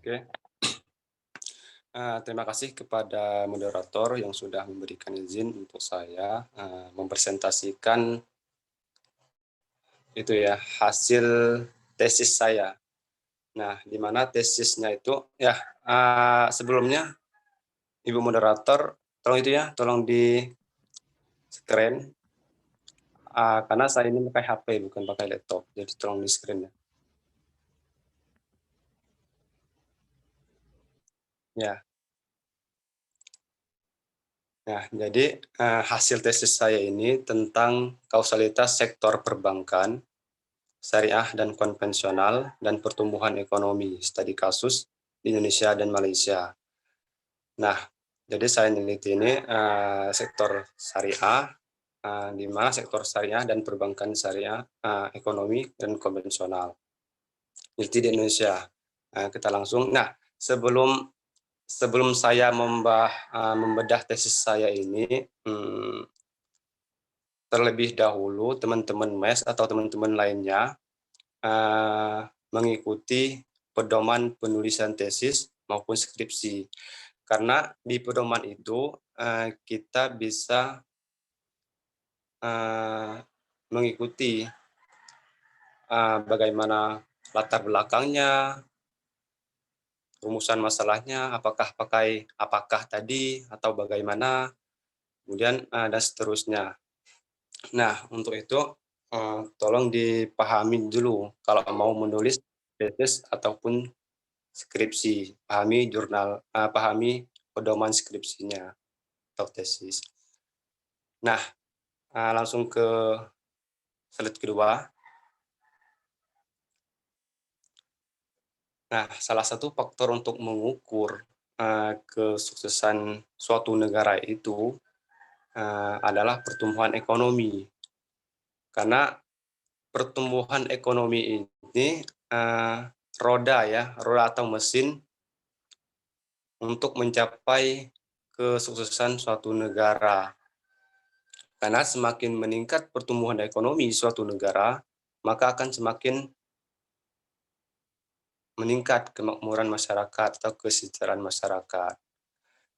Oke, terima kasih kepada moderator yang sudah memberikan izin untuk saya, mempresentasikan itu ya, hasil tesis saya. Nah, di mana tesisnya itu ya, sebelumnya Ibu moderator, tolong itu ya, tolong di-screen, karena saya ini pakai HP bukan pakai laptop, jadi tolong di-screen ya. Ya. Nah, jadi, hasil tesis saya ini tentang kausalitas sektor perbankan, syariah dan konvensional, dan pertumbuhan ekonomi, studi kasus di Indonesia dan Malaysia. Nah, jadi saya meneliti ini, sektor syariah, di mana sektor syariah dan perbankan syariah, ekonomi dan konvensional. Jadi di Indonesia. Kita langsung sebelum sebelum saya membedah tesis saya ini, terlebih dahulu teman-teman MES atau teman-teman lainnya, mengikuti pedoman penulisan tesis maupun skripsi. Karena di pedoman itu, kita bisa, mengikuti, bagaimana latar belakangnya, rumusan masalahnya, apakah tadi atau bagaimana, kemudian, dan seterusnya. Nah, untuk itu, tolong dipahami dulu kalau mau menulis tesis ataupun skripsi, pahami pedoman skripsinya atau tesis. Nah, langsung ke slide kedua. Nah, salah satu faktor untuk mengukur, kesuksesan suatu negara itu, adalah pertumbuhan ekonomi. Karena pertumbuhan ekonomi ini, roda atau mesin untuk mencapai kesuksesan suatu negara. Karena semakin meningkat pertumbuhan ekonomi suatu negara, maka akan semakin meningkat kemakmuran masyarakat atau kesejahteraan masyarakat.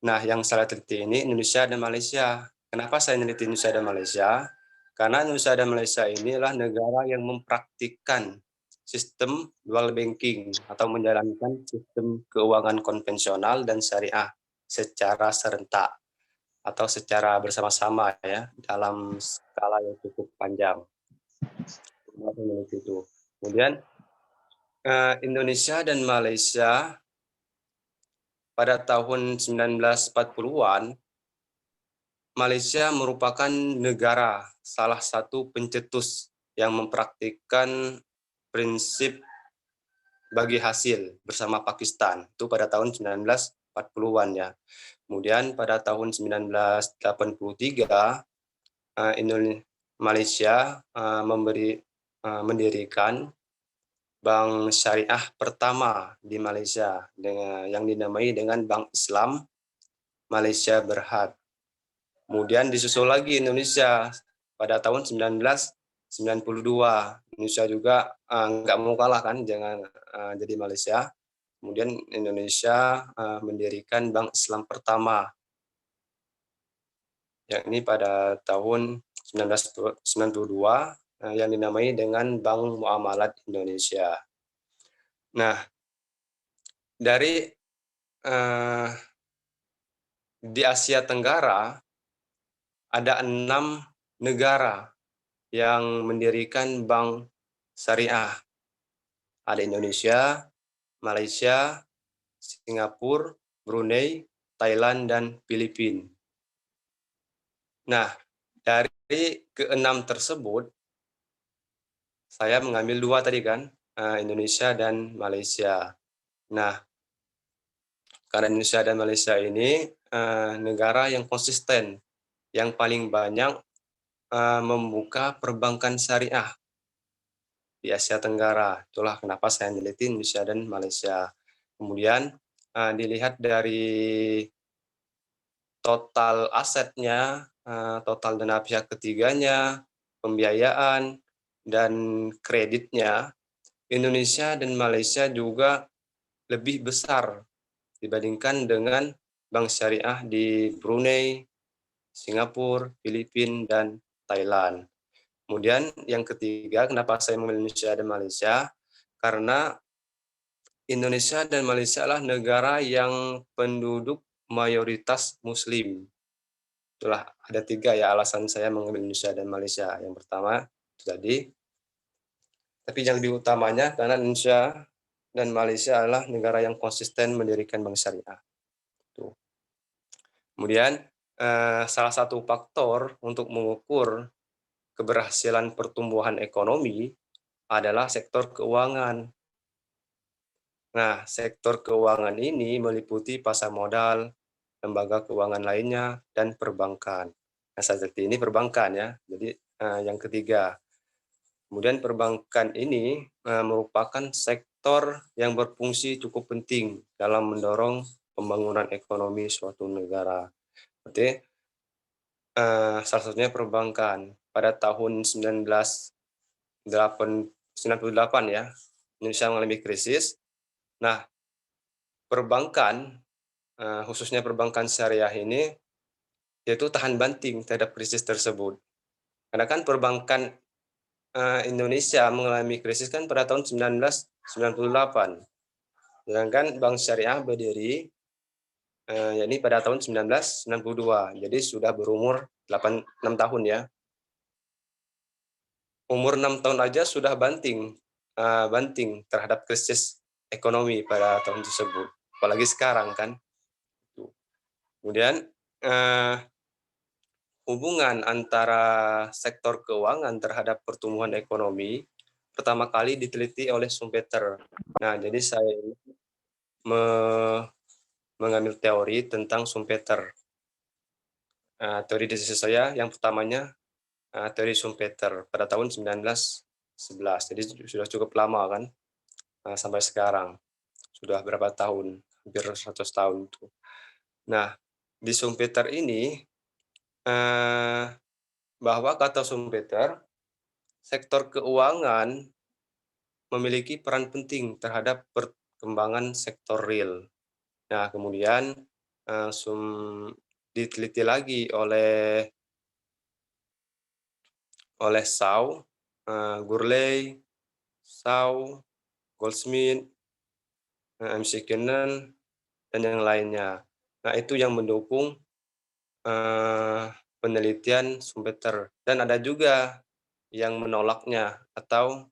Nah, yang saya teliti ini Indonesia dan Malaysia. Kenapa saya meneliti Indonesia dan Malaysia? Karena Indonesia dan Malaysia inilah negara yang mempraktikkan sistem dual banking atau menjalankan sistem keuangan konvensional dan syariah secara serentak atau secara bersama-sama ya dalam skala yang cukup panjang. Kemudian Indonesia dan Malaysia pada tahun 1940-an, Malaysia merupakan negara salah satu pencetus yang mempraktikkan prinsip bagi hasil bersama Pakistan, itu pada tahun 1940-an ya. Kemudian pada tahun 1983, Malaysia mendirikan bank syariah pertama di Malaysia yang dinamai dengan Bank Islam Malaysia Berhad. Kemudian disusul lagi Indonesia pada tahun 1992. Indonesia juga nggak mau kalah kan, jangan jadi Malaysia. Kemudian Indonesia mendirikan Bank Islam pertama, yakni pada tahun 1992 yang dinamai dengan Bank Muamalat Indonesia. Nah, dari di Asia Tenggara ada 6 negara yang mendirikan bank syariah. Ada Indonesia, Malaysia, Singapura, Brunei, Thailand, dan Filipina. Nah, dari ke-6 tersebut, saya mengambil 2 tadi kan, Indonesia dan Malaysia. Nah, karena Indonesia dan Malaysia ini negara yang konsisten, yang paling banyak membuka perbankan syariah di Asia Tenggara. Itulah kenapa saya meneliti Indonesia dan Malaysia. Kemudian dilihat dari total asetnya, total dana pihak ketiganya, pembiayaan, dan kreditnya, Indonesia dan Malaysia juga lebih besar dibandingkan dengan bank syariah di Brunei, Singapura, Filipina, dan Thailand. Kemudian yang ketiga, kenapa saya memilih Indonesia dan Malaysia? Karena Indonesia dan Malaysia adalah negara yang penduduk mayoritas Muslim. Itulah ada 3 ya alasan saya mengambil Indonesia dan Malaysia. Yang pertama itu tadi, tapi yang lebih utamanya karena Indonesia dan Malaysia adalah negara yang konsisten mendirikan bank syariah. Tuh. Kemudian salah satu faktor untuk mengukur keberhasilan pertumbuhan ekonomi adalah sektor keuangan. Nah, sektor keuangan ini meliputi pasar modal, lembaga keuangan lainnya, dan perbankan. Nah, seperti ini perbankan ya. Jadi yang ketiga. Kemudian perbankan ini merupakan sektor yang berfungsi cukup penting dalam mendorong pembangunan ekonomi suatu negara. Berarti salah satunya perbankan. Pada tahun 1998 ya, Indonesia mengalami krisis. Nah, perbankan, khususnya perbankan syariah ini, yaitu tahan banting terhadap krisis tersebut. Karena kan perbankan Indonesia mengalami krisis kan pada tahun 1998. Sedangkan bank syariah berdiri yakni pada tahun 1992. Jadi sudah berumur 6 tahun ya. Umur 6 tahun aja sudah banting terhadap krisis ekonomi pada tahun tersebut. Apalagi sekarang kan. Kemudian hubungan antara sektor keuangan terhadap pertumbuhan ekonomi pertama kali diteliti oleh Schumpeter. Nah, jadi saya mengambil teori tentang Schumpeter. Teori desis saya yang pertamanya teori Schumpeter pada tahun 1911. Jadi sudah cukup lama kan sampai sekarang. Sudah berapa tahun? Hampir 100 tahun itu. Nah, di Schumpeter ini bahwa kata Schumpeter, sektor keuangan memiliki peran penting terhadap perkembangan sektor real. Nah, kemudian diteliti lagi oleh Shaw, Gurley, Shaw, Goldsmith, McKinnon, dan yang lainnya. Nah, itu yang mendukung penelitian Schumpeter. Dan ada juga yang menolaknya atau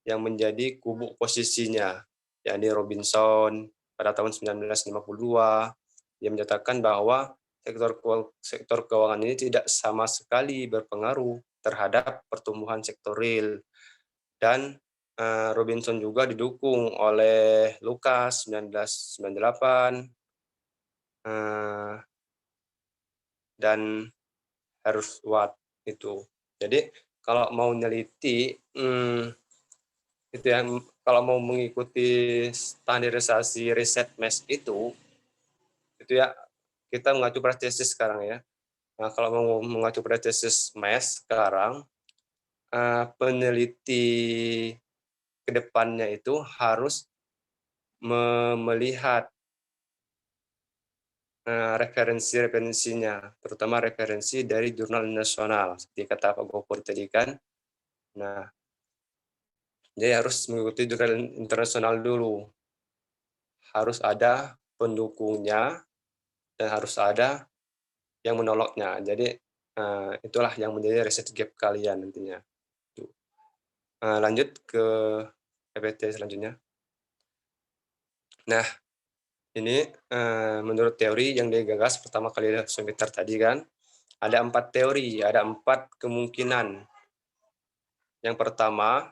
yang menjadi kubu posisinya, yakni Robinson pada tahun 1952. Dia menyatakan bahwa sektor keuangan ini tidak sama sekali berpengaruh terhadap pertumbuhan sektor real. Dan Robinson juga didukung oleh Lucas 1998 dan Harshwat itu. Jadi kalau mau neliti itu yang kalau mau mengikuti standarisasi riset MES itu ya kita mengacu pada tesis sekarang ya. Nah, kalau mau mengacu pada tesis MES sekarang, peneliti kedepannya itu harus melihat referensi-referensinya, terutama referensi dari jurnal nasional, seperti kata Pak Gopur tadi kan. Nah, dia harus mengikuti jurnal internasional dulu. Harus ada pendukungnya dan harus ada yang menolaknya. Jadi itulah yang menjadi riset gap kalian nantinya. Lanjut ke PPT selanjutnya. Nah, ini menurut teori yang digagas pertama kali oleh Schumpeter tadi kan, ada 4 teori, ada 4 kemungkinan. Yang pertama,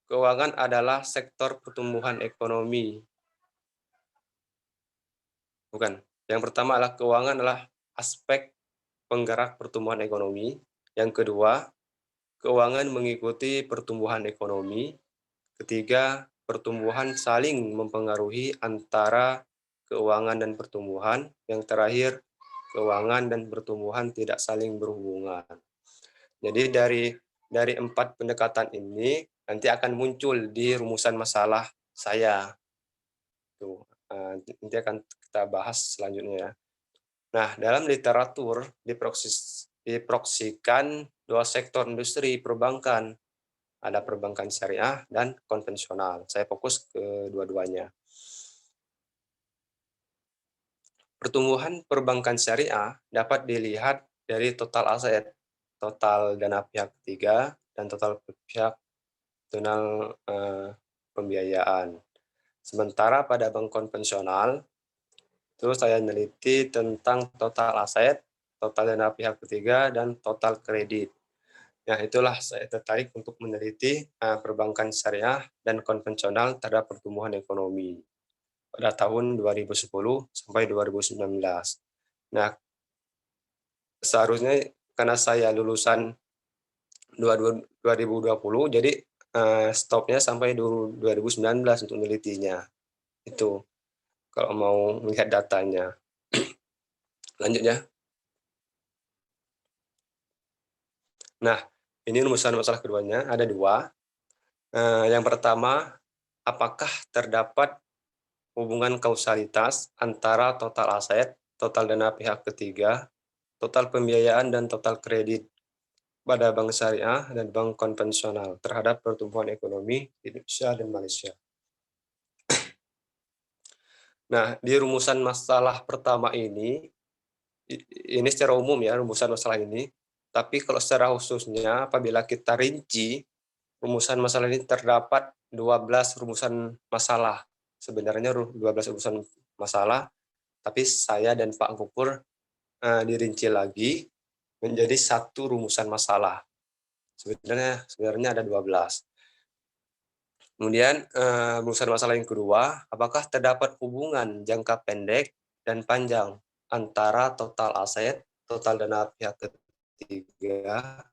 keuangan adalah sektor pertumbuhan ekonomi. Bukan. Yang pertama adalah keuangan adalah aspek penggerak pertumbuhan ekonomi. Yang kedua, keuangan mengikuti pertumbuhan ekonomi. Ketiga, pertumbuhan saling mempengaruhi antara keuangan dan pertumbuhan. Yang terakhir, keuangan dan pertumbuhan tidak saling berhubungan. Jadi dari 4 pendekatan ini nanti akan muncul di rumusan masalah saya. Tuh, nanti akan kita bahas selanjutnya ya. Nah, dalam literatur diproksikan 2 sektor industri perbankan, ada perbankan syariah dan konvensional. Saya fokus ke dua-duanya. Pertumbuhan perbankan syariah dapat dilihat dari total aset, total dana pihak ketiga, dan total pihak tunal pembiayaan. Sementara pada bank konvensional, itu saya meneliti tentang total aset, total dana pihak ketiga, dan total kredit. Nah, itulah saya tertarik untuk meneliti perbankan syariah dan konvensional terhadap pertumbuhan ekonomi pada tahun 2010 sampai 2019. Nah, seharusnya karena saya lulusan 2020, jadi stopnya sampai 2019 untuk menelitinya. Itu kalau mau melihat datanya. Lanjut ya. Nah, ini rumusan masalah keduanya, ada dua. Yang pertama, apakah terdapat hubungan kausalitas antara total aset, total dana pihak ketiga, total pembiayaan, dan total kredit pada bank syariah dan bank konvensional terhadap pertumbuhan ekonomi di Indonesia dan Malaysia. Nah, di rumusan masalah pertama ini secara umum ya rumusan masalah ini, tapi kalau secara khususnya apabila kita rinci, rumusan masalah ini terdapat 12 rumusan masalah. Sebenarnya 12 rumusan masalah, tapi saya dan Pak Gupur dirinci lagi menjadi satu rumusan masalah. Sebenarnya ada 12. Kemudian rumusan masalah yang kedua, apakah terdapat hubungan jangka pendek dan panjang antara total aset, total dana pihak ketiga,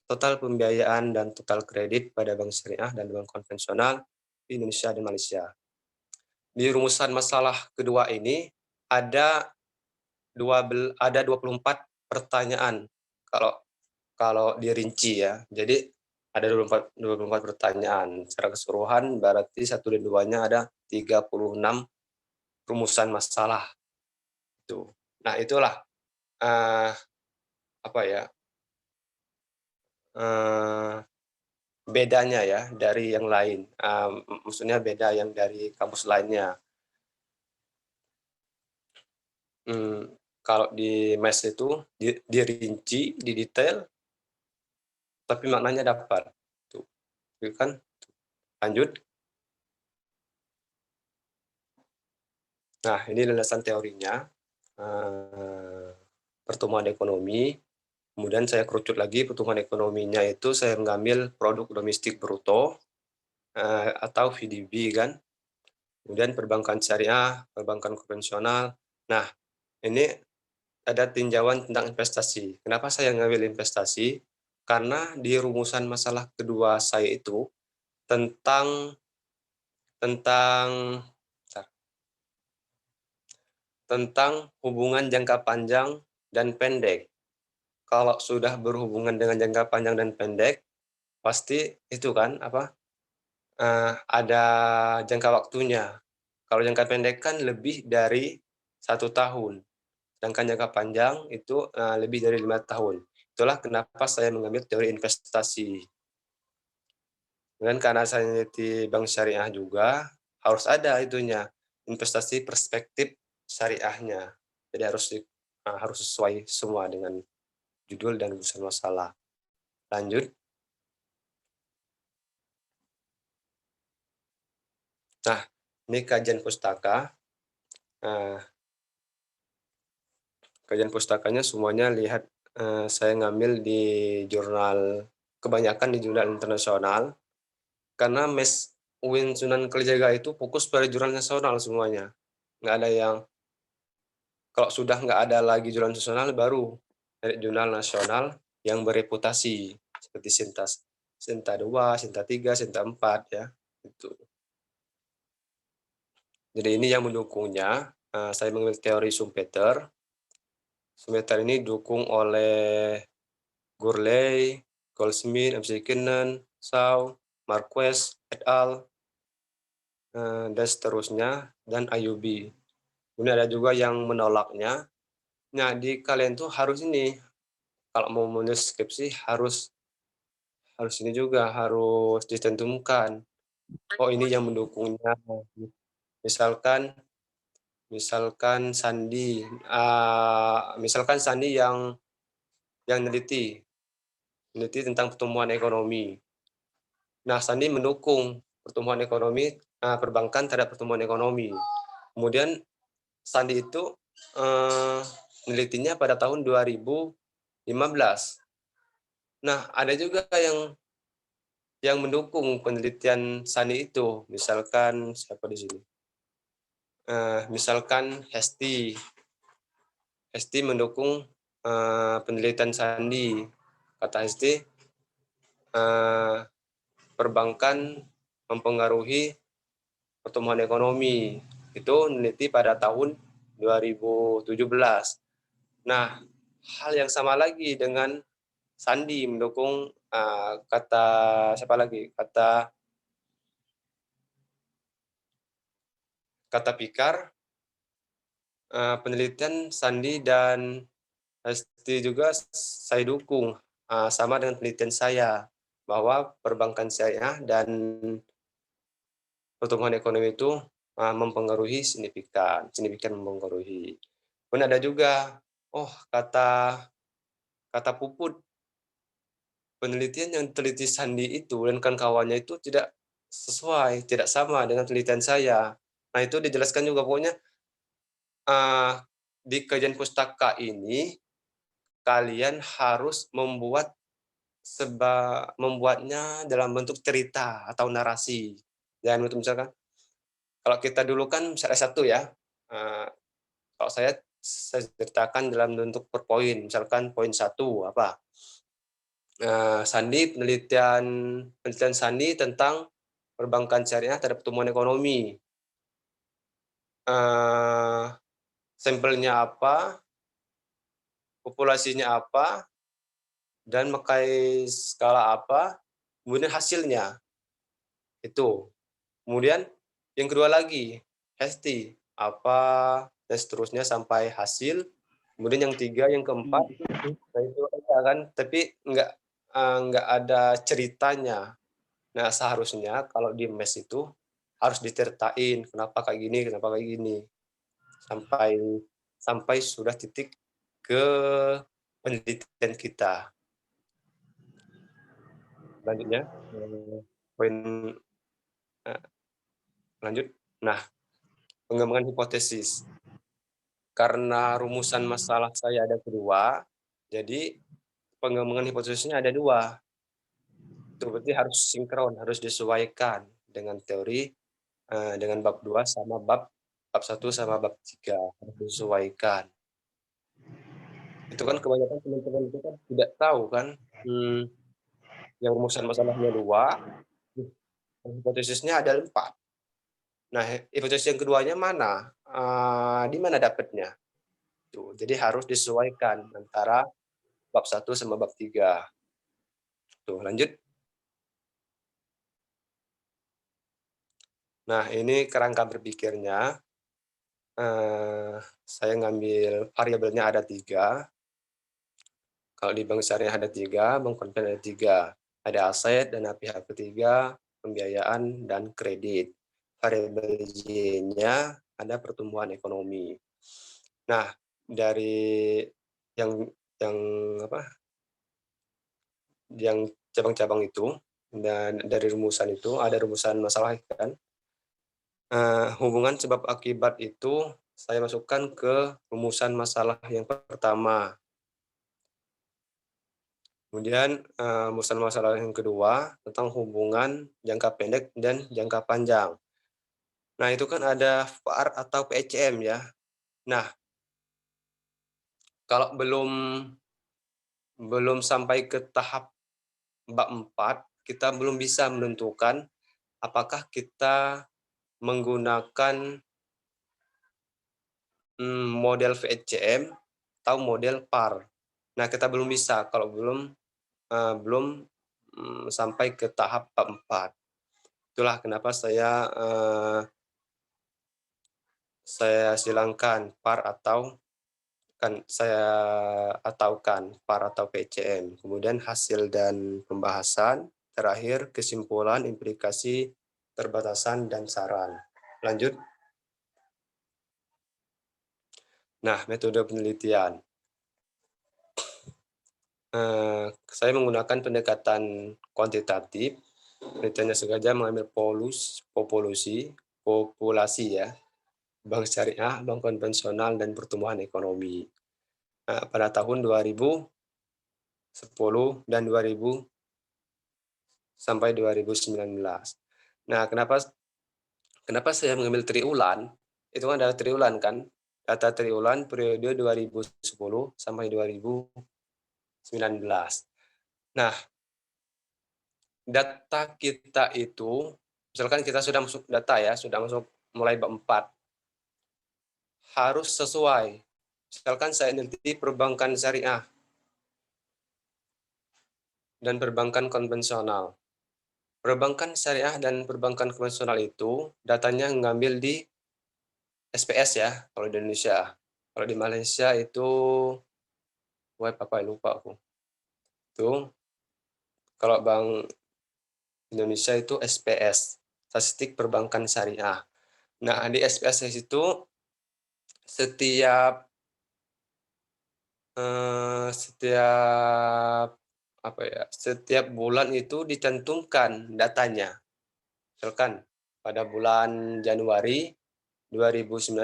total pembiayaan, dan total kredit pada bank syariah dan bank konvensional di Indonesia dan Malaysia. Di rumusan masalah kedua ini ada 24 pertanyaan kalau kalau dirinci ya. Jadi ada 24 pertanyaan. Secara keseluruhan berarti 1 dan 2-nya ada 36 rumusan masalah itu. Nah, itulah apa ya? Bedanya ya dari yang lain. Maksudnya beda yang dari kampus lainnya. Kalau di MES itu dirinci, didetail, tapi maknanya dapat. Tuh, gitu kan? Lanjut. Nah, ini landasan teorinya, pertumbuhan ekonomi, kemudian saya kerucut lagi pertumbuhan ekonominya itu saya mengambil produk domestik bruto, atau VDB kan, kemudian perbankan syariah, perbankan konvensional. Nah, ini ada tinjauan tentang investasi. Kenapa saya ngambil investasi? Karena di rumusan masalah kedua saya itu tentang tentang tentang hubungan jangka panjang dan pendek. Kalau sudah berhubungan dengan jangka panjang dan pendek, pasti itu kan apa, ada jangka waktunya. Kalau jangka pendek kan lebih dari 1 tahun, sedangkan jangka panjang itu, lebih dari 5 tahun. Itulah kenapa saya mengambil teori investasi. Dan karena saya meneliti bank syariah juga, harus ada itunya, investasi perspektif syariahnya. Jadi harus sesuai semua dengan judul dan rumusan masalah. Lanjut. Nah, ini kajian pustaka. Kajian pustakanya semuanya lihat, saya ngambil di jurnal, kebanyakan di jurnal internasional, karena MES UIN Sunan Kalijaga itu fokus pada jurnal nasional semuanya. Nggak ada yang, kalau sudah nggak ada lagi jurnal nasional, baru dari jurnal nasional yang bereputasi, seperti Sinta 2, Sinta 3, Sinta 4 ya, itu. Jadi ini yang mendukungnya, saya mengambil teori Schumpeter. Schumpeter ini didukung oleh Gourlay, Goldsmith, MC Kinnan, Shaw, Marquez, et al. dan seterusnya, dan IUB. Kemudian ada juga yang menolaknya. Nah, di kalian tuh harus ini, kalau mau menulis skripsi harus harus ini juga, harus ditentukan, oh ini yang mendukungnya. Misalkan misalkan sandi, misalkan sandi yang neliti tentang pertumbuhan ekonomi. Nah, sandi mendukung pertumbuhan ekonomi, perbankan terhadap pertumbuhan ekonomi. Kemudian sandi itu, nelitinya pada tahun 2015. Nah, ada juga yang mendukung penelitian sandi itu, misalkan siapa di sini, misalkan Hesti. Hesti mendukung, penelitian sandi. Kata Hesti, perbankan mempengaruhi pertumbuhan ekonomi. Itu meneliti pada tahun 2017. Nah, hal yang sama lagi dengan Sandi mendukung, kata siapa lagi? Kata Pikar, penelitian Sandi dan Hesti juga saya dukung, sama dengan penelitian saya, bahwa perbankan syariah dan pertumbuhan ekonomi itu, mempengaruhi signifikan mempengaruhi. Kemudian ada juga, oh kata kata Puput, penelitian yang teliti Sandi itu dan kawan-kawannya itu tidak sesuai, tidak sama dengan penelitian saya. Nah, itu dijelaskan juga pokoknya, di kajian pustaka ini kalian harus membuatnya dalam bentuk cerita atau narasi. Jangan bentuk misalkan, kalau kita dulu kan misalnya satu ya, kalau saya ceritakan dalam bentuk per poin, misalkan poin satu apa, Sandi penelitian Sandi tentang perbankan syariah terhadap pertumbuhan ekonomi. Sampelnya apa, populasinya apa, dan memakai skala apa, kemudian hasilnya. Itu. Kemudian yang kedua lagi, Hesti, apa, dan seterusnya sampai hasil. Kemudian yang tiga, yang keempat, nah itu ada kan, tapi nggak ada ceritanya. Nah, seharusnya kalau di mes itu harus diceritain kenapa kayak gini, kenapa kayak gini. Sampai sampai sudah titik ke penelitian kita. Selanjutnya, poin lanjut. Nah, pengembangan hipotesis. Karena rumusan masalah saya ada kedua, jadi pengembangan hipotesisnya ada dua. Itu berarti harus sinkron, harus disesuaikan dengan teori, dengan bab 2 sama bab bab 1 sama bab 3 harus disesuaikan. Itu kan kebanyakan teman-teman itu kan tidak tahu kan, yang rumusan masalahnya 2, hipotesisnya ada 4. Nah, hipotesis yang keduanya mana? Di mana dapatnya? Tuh, jadi harus disesuaikan antara bab 1 sama bab 3. Tuh, lanjut. Nah, ini kerangka berpikirnya. Saya ngambil variabelnya ada 3. Kalau di bank syariah ada 3, bank konvensional ada 3. Ada aset, dana pihak ketiga, pembiayaan, dan kredit. Variabel Y-nya ada pertumbuhan ekonomi. Nah, dari yang yang apa? Yang cabang-cabang itu dan dari rumusan itu ada rumusan masalah kan. Hubungan sebab akibat itu saya masukkan ke rumusan masalah yang pertama. Kemudian, rumusan masalah yang kedua tentang hubungan jangka pendek dan jangka panjang. Nah, itu kan ada VAR atau PECM ya. Nah, kalau belum sampai ke tahap bab 4, kita belum bisa menentukan apakah kita menggunakan, model VECM atau model PAR. Nah, kita belum bisa kalau belum sampai ke tahap bab 4. Itulah kenapa saya silangkan PAR atau saya ataukan PAR atau PCM. Kemudian hasil dan pembahasan, terakhir kesimpulan, implikasi, terbatasan, dan saran. Lanjut. Nah, metode penelitian. Saya menggunakan pendekatan kuantitatif. Penelitiannya sengaja mengambil populasi ya, bank syariah, bank konvensional, dan pertumbuhan ekonomi. Pada tahun 2010 dan 2000 sampai 2019. Nah, kenapa saya mengambil triwulan? Itu kan adalah triwulan kan, data triwulan periode 2010 sampai 2019. Nah, data kita itu, misalkan kita sudah masuk data ya, sudah masuk mulai bab 4, harus sesuai. Misalkan saya neliti perbankan syariah dan perbankan konvensional. Perbankan syariah dan perbankan konvensional itu datanya ngambil di SPS ya, kalau di Indonesia. Kalau di Malaysia itu web apa ya, lupa aku. Itu kalau Bank Indonesia itu SPS, Statistik Perbankan Syariah. Nah, di SPS itu setiap setiap apa ya, setiap bulan itu dicantumkan datanya. Misalkan pada bulan Januari 2019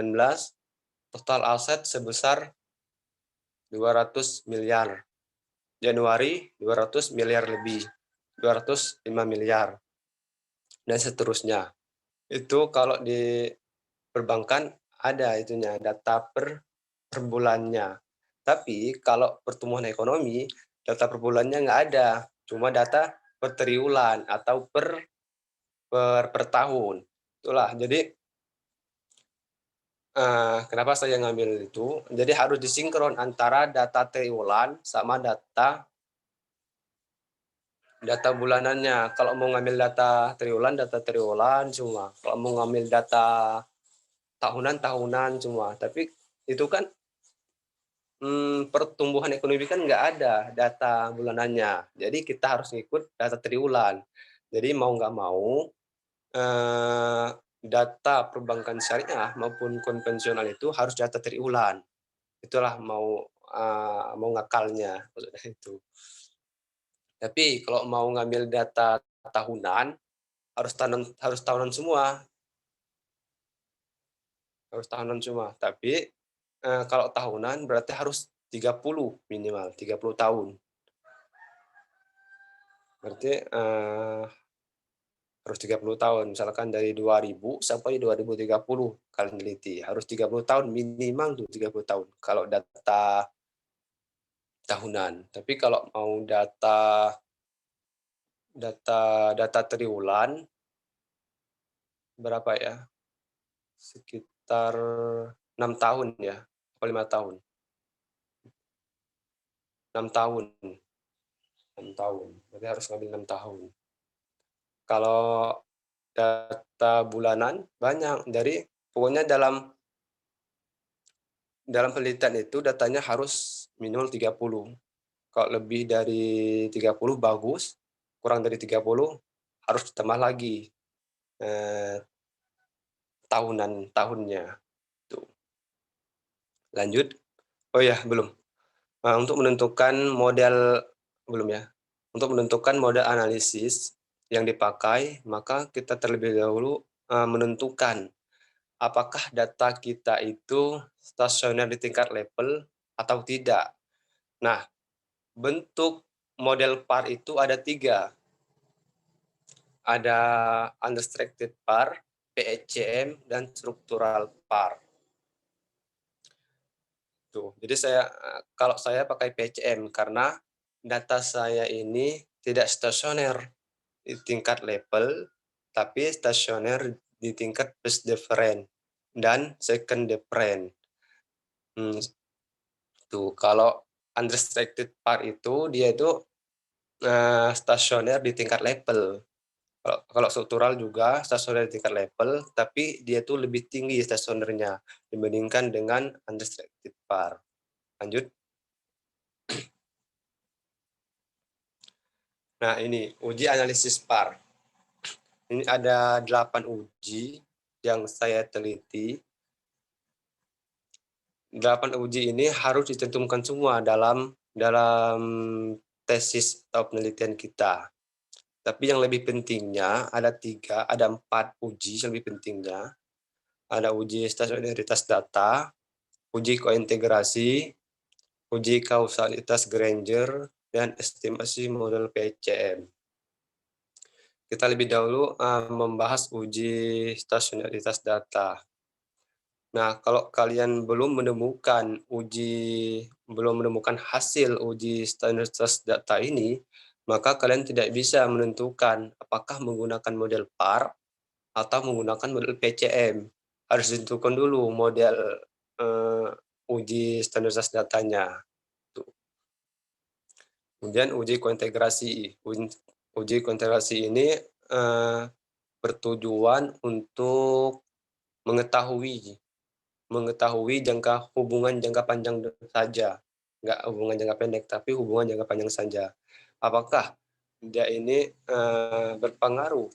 total aset sebesar 200 miliar. Januari 200 miliar lebih, 205 miliar, dan seterusnya. Itu kalau di perbankan ada itunya, data per bulannya. Tapi kalau pertumbuhan ekonomi, data per bulannya nggak ada, cuma data per triwulan atau per tahun. Itulah, jadi kenapa saya ngambil itu, jadi harus disinkron antara data triwulan sama data bulanannya. Kalau mau ngambil data triwulan cuma. Kalau mau ngambil data tahunan cuma. Tapi itu kan pertumbuhan ekonomi kan nggak ada data bulanannya. Jadi kita harus ngikut data triwulan. Jadi mau nggak mau eh, data perbankan syariah maupun konvensional itu harus data triwulan. Itulah mau ngakalnya maksudnya itu. Tapi kalau mau ngambil data tahunan harus tahunan semua, harus tahunan semua. Tapi kalau tahunan berarti harus 30 minimal, 30 tahun. Berarti harus 30 tahun, misalkan dari 2000 sampai 2030 kalian teliti. Harus 30 tahun minimal tuh 30 tahun kalau data tahunan. Tapi kalau mau data data data triwulan berapa ya? Sekitar 6 tahun ya, atau 5 tahun. 6 tahun. 6 tahun. Berarti harus ngambil 6 tahun. Kalau data bulanan banyak, dari pokoknya dalam penelitian itu datanya harus minimal 30. Kalau lebih dari 30 bagus, kurang dari 30 harus ditambah lagi eh, tahunnya. Tuh. Lanjut. Oh ya, belum. Untuk menentukan model belum ya. Untuk menentukan model analisis yang dipakai, maka kita terlebih dahulu menentukan apakah data kita itu stasioner di tingkat level atau tidak. Nah, bentuk model PAR itu ada 3. Ada unrestricted PAR, PECM, dan struktural PAR. Tuh, jadi kalau saya pakai PCM karena data saya ini tidak stasioner di tingkat level, tapi stasioner di tingkat first difference dan second difference. Tuh, kalau unrestricted PAR itu dia itu stasioner di tingkat level. Kalau struktural juga stasioner tingkat level, tapi dia tuh lebih tinggi stasionernya dibandingkan dengan unrestricted PAR. Lanjut. Nah, ini uji analisis PAR. Ini ada 8 uji yang saya teliti. 8 uji ini harus ditentukan semua dalam tesis atau penelitian kita. Tapi yang lebih pentingnya ada 4 uji yang lebih pentingnya. Ada uji stasionaritas data, uji kointegrasi, uji kausalitas Granger, dan estimasi model PCM. Kita lebih dahulu membahas uji stasionaritas data. Nah, kalau kalian belum menemukan hasil uji stasionaritas data ini, maka kalian tidak bisa menentukan apakah menggunakan model PAR atau menggunakan model PCM. Harus ditentukan dulu model uji standarisasi datanya. Kemudian uji kointegrasi. Uji kointegrasi ini bertujuan untuk mengetahui hubungan jangka panjang saja, nggak hubungan jangka pendek, tapi hubungan jangka panjang saja. Apakah dia ini berpengaruh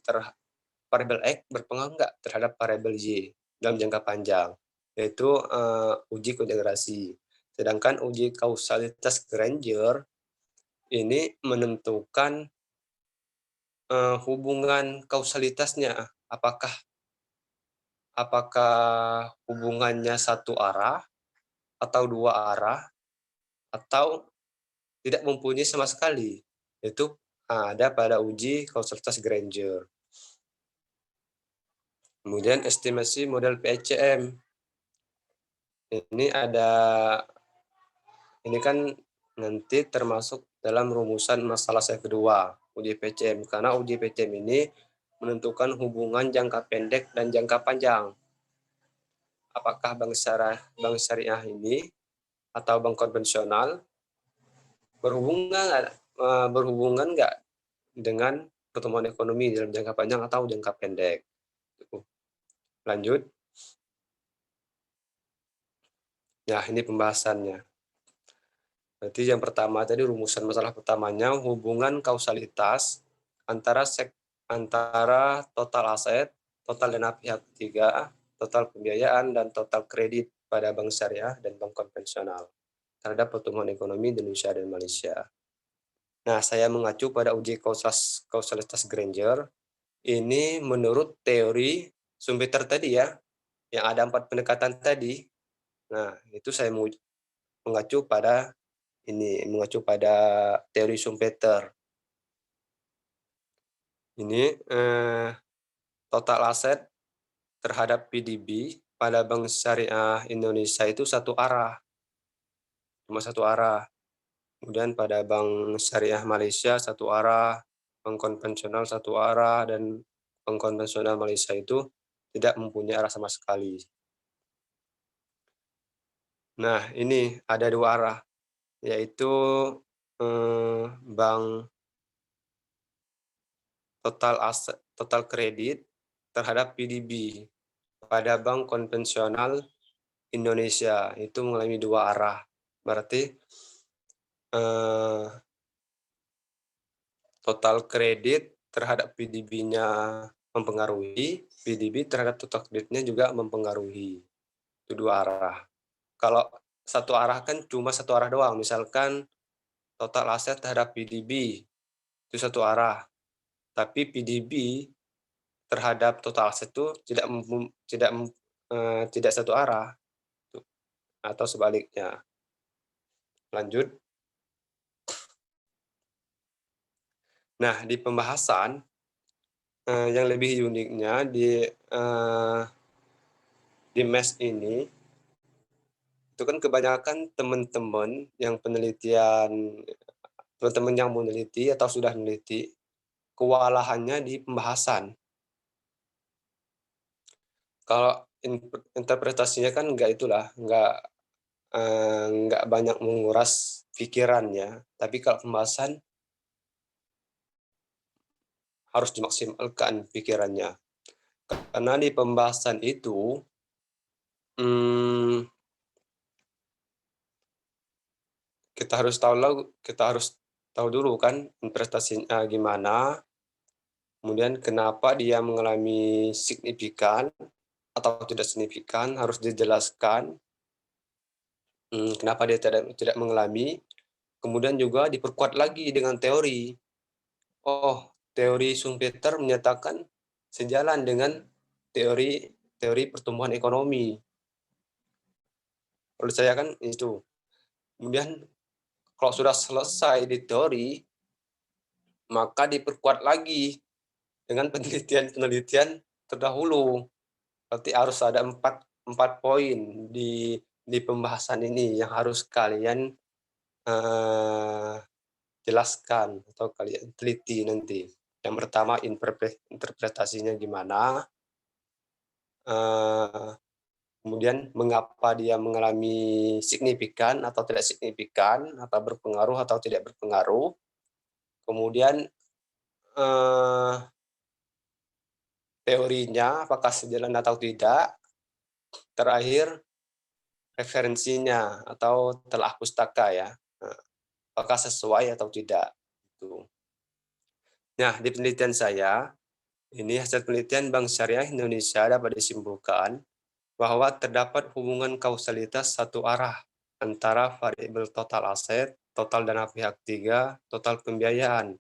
variabel X berpengaruh nggak terhadap variabel Y dalam jangka panjang, yaitu uji kointegrasi. Sedangkan uji kausalitas Granger ini menentukan hubungan kausalitasnya, apakah hubungannya satu arah atau dua arah atau tidak mempunyai sama sekali. Itu ada pada uji kausalitas Granger. Kemudian estimasi model PCM. Ini kan nanti termasuk dalam rumusan masalah saya kedua, uji PCM. Karena uji PCM ini menentukan hubungan jangka pendek dan jangka panjang. Apakah bank syariah ini atau bank konvensional berhubungan nggak dengan pertumbuhan ekonomi dalam jangka panjang atau jangka pendek. Lanjut. Nah, ini pembahasannya. Berarti yang pertama tadi rumusan masalah pertamanya hubungan kausalitas antara total aset, total dana pihak ketiga, total pembiayaan, dan total kredit pada bank syariah dan bank konvensional terhadap pertumbuhan ekonomi Indonesia dan Malaysia. Nah, saya mengacu pada uji kausalitas Granger. Ini menurut teori Schumpeter tadi ya, yang ada 4 pendekatan tadi. Nah, itu saya mengacu pada teori Schumpeter. Ini total aset terhadap PDB pada Bank Syariah Indonesia itu satu arah, cuma satu arah. Kemudian pada Bank Syariah Malaysia satu arah, bank konvensional satu arah, dan bank konvensional Malaysia itu tidak mempunyai arah sama sekali. Nah, ini ada dua arah, yaitu bank total kredit terhadap PDB pada bank konvensional Indonesia itu mengalami dua arah. Berarti total kredit terhadap PDB-nya mempengaruhi, PDB terhadap total kreditnya juga mempengaruhi. Itu dua arah. Kalau satu arah kan cuma satu arah doang, misalkan total aset terhadap PDB itu satu arah. Tapi PDB terhadap total aset itu tidak satu arah atau sebaliknya. Lanjut. Nah, di pembahasan yang lebih uniknya di MES ini itu kan kebanyakan teman-teman yang meneliti atau sudah meneliti kewalahannya di pembahasan. Kalau interpretasinya kan nggak banyak menguras pikirannya, tapi kalau pembahasan harus dimaksimalkan pikirannya. Karena di pembahasan itu, mmm, kita harus tahu dulu kan investasinya gimana, kemudian kenapa dia mengalami signifikan atau tidak signifikan, harus dijelaskan, kenapa dia tidak mengalami, kemudian juga diperkuat lagi dengan teori. Oh, teori Schumpeter menyatakan sejalan dengan teori teori pertumbuhan ekonomi. Menurut saya kan itu. Kemudian kalau sudah selesai di teori, maka diperkuat lagi dengan penelitian-penelitian terdahulu. Berarti harus ada empat empat poin di pembahasan ini yang harus kalian eh, jelaskan atau kalian teliti nanti. Yang pertama interpretasinya gimana, eh, kemudian mengapa dia mengalami signifikan atau tidak signifikan, atau berpengaruh atau tidak berpengaruh. Kemudian eh, teorinya apakah sejalan atau tidak. Terakhir referensinya atau telah pustaka ya, apakah sesuai atau tidak. Gitu. Nah, di penelitian saya, ini hasil penelitian Bank Syariah Indonesia dapat disimpulkan bahwa terdapat hubungan kausalitas satu arah antara variabel total aset, total dana pihak ketiga, total pembiayaan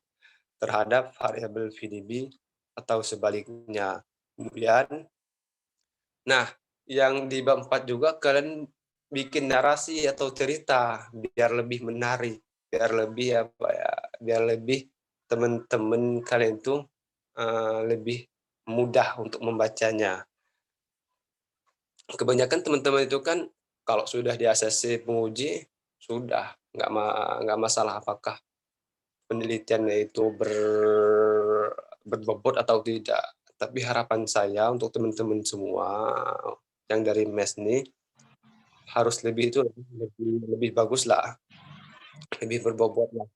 terhadap variabel VDB atau sebaliknya. Kemudian, nah, yang di bab 4 juga kalian bikin narasi atau cerita biar lebih menarik, biar lebih apa ya, biar lebih teman-teman kalian itu lebih mudah untuk membacanya. Kebanyakan teman-teman itu kan kalau sudah di ACC penguji, sudah nggak masalah apakah penelitiannya itu berbobot atau tidak. Tapi harapan saya untuk teman-teman semua yang dari MES ini harus lebih itu lebih bagus lah, lebih berbobot lah.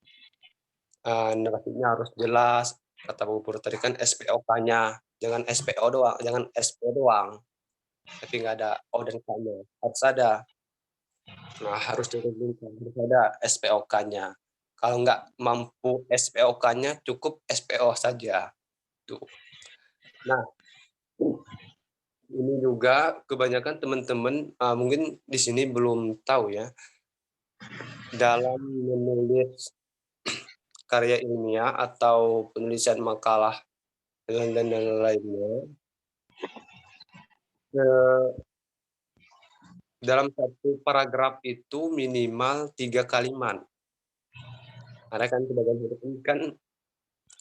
Narasinya harus jelas. Kata Bu Pur tadi kan SPOK-nya, jangan SPO doang, jangan SP doang, tapi nggak ada O dan K-nya. Harus ada. Nah, harus ada SPOK-nya. Kalau nggak mampu SPOK-nya, cukup SPO saja. Tuh. Nah, ini juga kebanyakan teman-teman mungkin di sini belum tahu ya, dalam menulis karya ilmiah atau penulisan makalah dan lainnya, dalam satu paragraf itu minimal 3 kalimat. Karena kan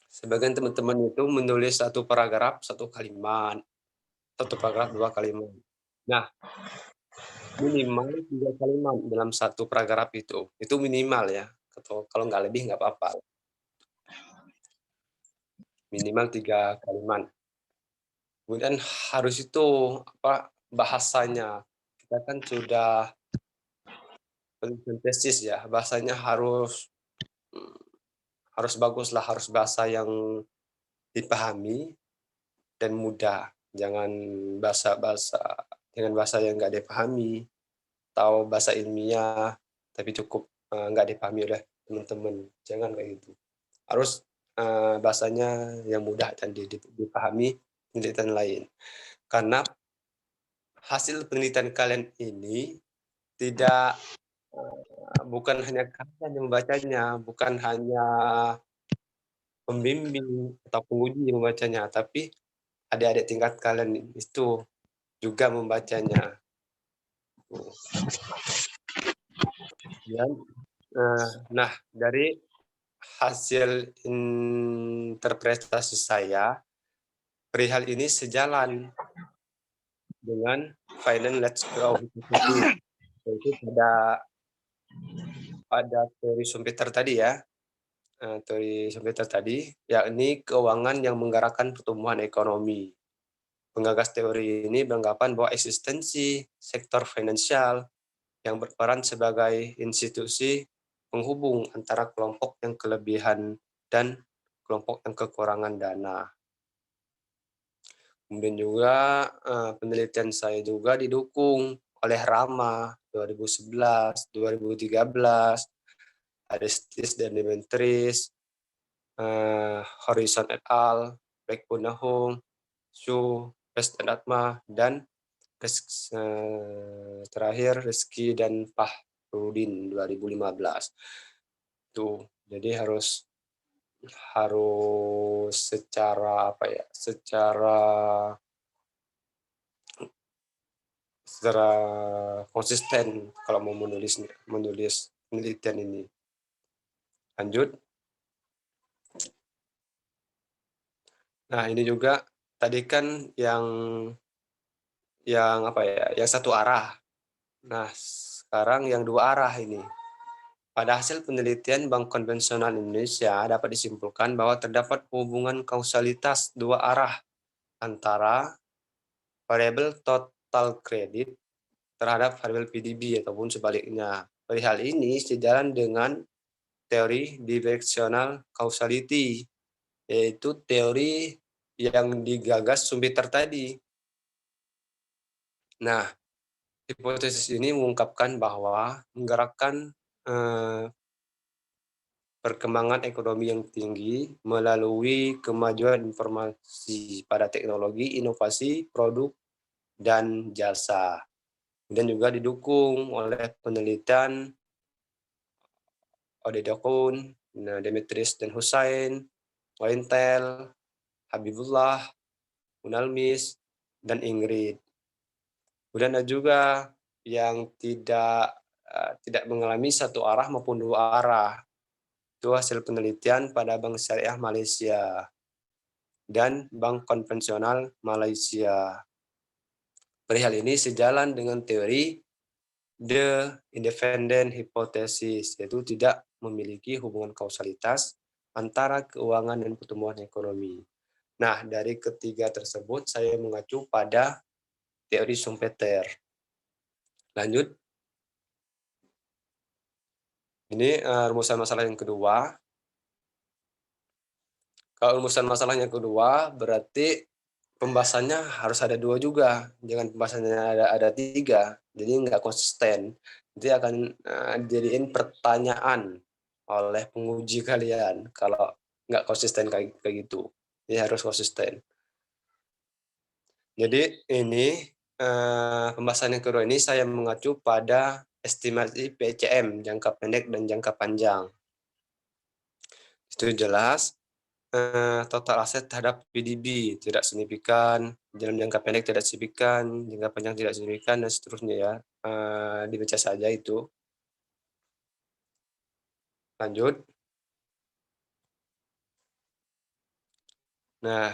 sebagian teman-teman itu menulis satu paragraf 1 kalimat, satu paragraf 2 kalimat. Nah, minimal 3 kalimat dalam satu paragraf itu minimal ya, atau kalau nggak lebih nggak apa-apa. Minimal 3 kalimat. Kemudian harus itu bahasanya. Kita kan sudah penelitian tesis ya, bahasanya mmm, harus baguslah, harus bahasa yang dipahami dan mudah. Jangan bahasa yang nggak dipahami, atau bahasa ilmiah, tapi cukup, nggak dipahami oleh teman-teman. Jangan kayak gitu. Harus, bahasanya yang mudah dan dipahami penelitian lain. Karena hasil penelitian kalian ini tidak, bukan hanya kalian yang membacanya, bukan hanya pembimbing atau penguji yang membacanya, tapi adik-adik tingkat kalian itu juga membacanya. Dan, nah dari hasil interpretasi saya, perihal ini sejalan dengan Finance Let's Grow Hypothesis, yaitu pada teori Schumpeter tadi ya, teori Schumpeter tadi, yakni keuangan yang menggerakkan pertumbuhan ekonomi. Penggagas teori ini beranggapan bahwa eksistensi sektor finansial yang berperan sebagai institusi penghubung antara kelompok yang kelebihan dan kelompok yang kekurangan dana. Kemudian juga, penelitian saya juga didukung oleh RAMA 2011, 2013, Aristis dan Demetris, Horizon et al., Black Punahung, Su, Pes dan Atma, dan terakhir Rizky dan Fahrudin 2015. Tuh, jadi harus harus secara apa ya, secara konsisten kalau mau menulis penelitian ini. Lanjut. Nah, ini juga tadi kan yang apa ya, yang satu arah. Nah, sekarang yang dua arah ini. Pada hasil penelitian Bank Konvensional Indonesia dapat disimpulkan bahwa terdapat hubungan kausalitas dua arah antara variabel total kredit terhadap variabel PDB ataupun sebaliknya. Perihal ini sejalan dengan teori directional causality, yaitu teori yang digagas Sumpeter tadi. Nah, hipotesis ini mengungkapkan bahwa menggerakkan perkembangan ekonomi yang tinggi melalui kemajuan informasi pada teknologi, inovasi, produk, dan jasa. Dan juga didukung oleh penelitian Odedokun, Demetris dan Hussein, Waintel, Habibullah, Munalmis, dan Ingrid. Kemudian ada juga yang tidak mengalami satu arah maupun dua arah. Itu hasil penelitian pada Bank Syariah Malaysia dan Bank Konvensional Malaysia. Perihal ini sejalan dengan teori The Independent Hypothesis, yaitu tidak memiliki hubungan kausalitas antara keuangan dan pertumbuhan ekonomi. Nah, dari ketiga tersebut saya mengacu pada teori Schumpeter. Lanjut. Ini rumusan masalah yang kedua. Kalau rumusan masalah yang kedua, berarti pembahasannya harus ada dua juga. Jangan pembahasannya ada tiga. Jadi nggak konsisten. Nanti akan dijadiin pertanyaan oleh penguji kalian kalau nggak konsisten kayak gitu. Ini harus konsisten. Jadi ini pembahasan yang kedua ini saya mengacu pada estimasi PCM jangka pendek dan jangka panjang. Itu jelas total aset terhadap PDB tidak signifikan, dalam jangka pendek tidak signifikan, jangka panjang tidak signifikan, dan seterusnya ya. Dibaca saja itu. Lanjut. Nah,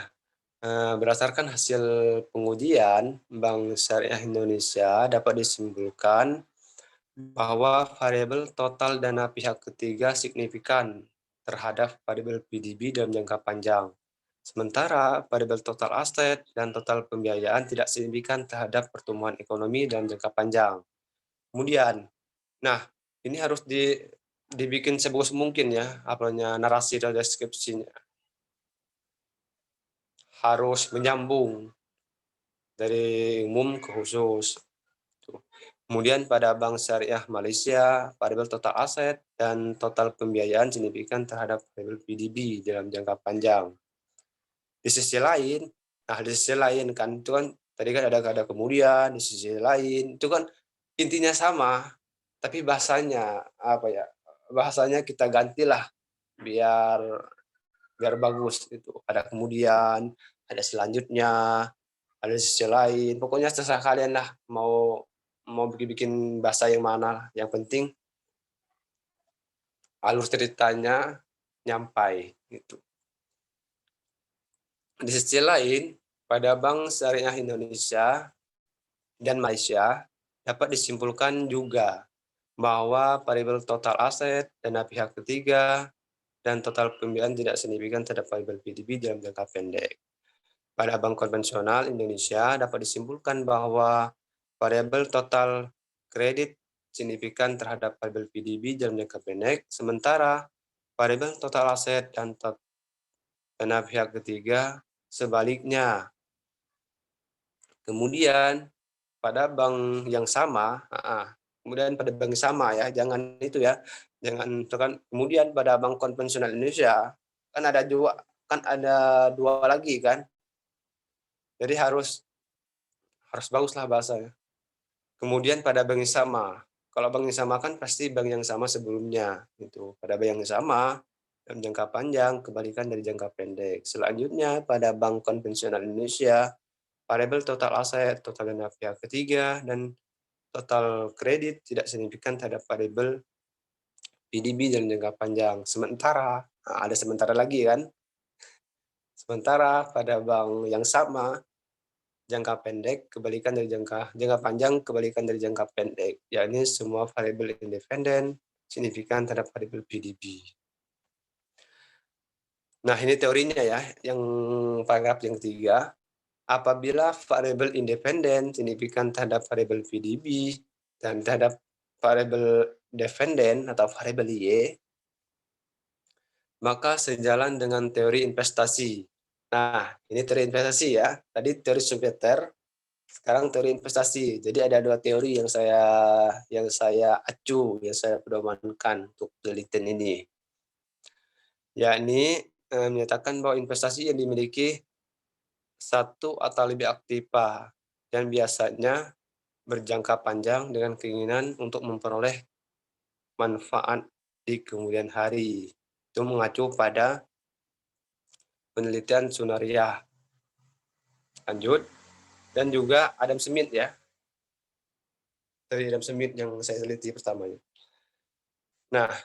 berdasarkan hasil pengujian Bank Syariah Indonesia dapat disimpulkan bahwa variabel total dana pihak ketiga signifikan terhadap variabel PDB dalam jangka panjang. Sementara variabel total aset dan total pembiayaan tidak signifikan terhadap pertumbuhan ekonomi dalam jangka panjang. Kemudian, nah ini harus dibikin sebagus mungkin ya, narasi dan deskripsinya. Harus menyambung dari umum ke khusus. Kemudian pada Bank Syariah Malaysia, variabel total aset dan total pembiayaan signifikan terhadap variabel PDB dalam jangka panjang. Di sisi lain, di sisi lain kan itu kan tadi kan ada kemudian, di sisi lain itu kan intinya sama, tapi bahasanya apa ya? Bahasanya kita gantilah biar biar bagus itu. Ada kemudian, ada selanjutnya, ada sisi lain. Pokoknya terserah kalian lah mau mau bikin bahasa yang mana. Yang penting alur ceritanya nyampai gitu. Di sisi lain, pada Bank Syariah Indonesia dan Malaysia dapat disimpulkan juga bahwa variabel total aset, dana pihak ketiga, dan total pembiayaan tidak signifikan terhadap variabel PDB dalam jangka pendek. Pada Bank Konvensional Indonesia dapat disimpulkan bahwa variabel total kredit signifikan terhadap variabel PDB dalam jangka pendek, sementara variabel total aset dan dana pihak ketiga sebaliknya. Kemudian pada bank yang sama, kemudian pada bank yang sama ya, jangan itu ya, jangan misalkan kemudian pada bank konvensional Indonesia, kan ada 2 lagi kan, jadi harus baguslah bahasanya. Kemudian pada bank yang sama, kalau bank yang sama kan pasti bank yang sama sebelumnya, gitu. Pada bank yang sama, dalam jangka panjang, kebalikan dari jangka pendek. Selanjutnya pada bank konvensional Indonesia, variabel total aset, total dana pihak ketiga, dan total kredit tidak signifikan terhadap variabel PDB dalam jangka panjang. Sementara, ada sementara lagi kan, sementara pada bank yang sama, jangka pendek kebalikan dari jangka panjang kebalikan dari jangka pendek, yakni semua variabel independen signifikan terhadap variabel PDB. Nah, ini teorinya ya, yang paragraf yang ketiga. Apabila variabel independen signifikan terhadap variabel PDB dan terhadap variabel dependen atau variabel Y, maka sejalan dengan teori investasi. Nah, ini teori investasi ya. Tadi teori Schumpeter, sekarang teori investasi. Jadi ada 2 teori yang saya acu, yang saya pedomankan untuk penelitian ini. Yakni menyatakan bahwa investasi yang dimiliki 1 atau lebih aktiva dan biasanya berjangka panjang dengan keinginan untuk memperoleh manfaat di kemudian hari. Itu mengacu pada penelitian Sunaria. Lanjut, dan juga Adam Smith ya. Dari Adam Smith yang saya teliti pertamanya. Nah,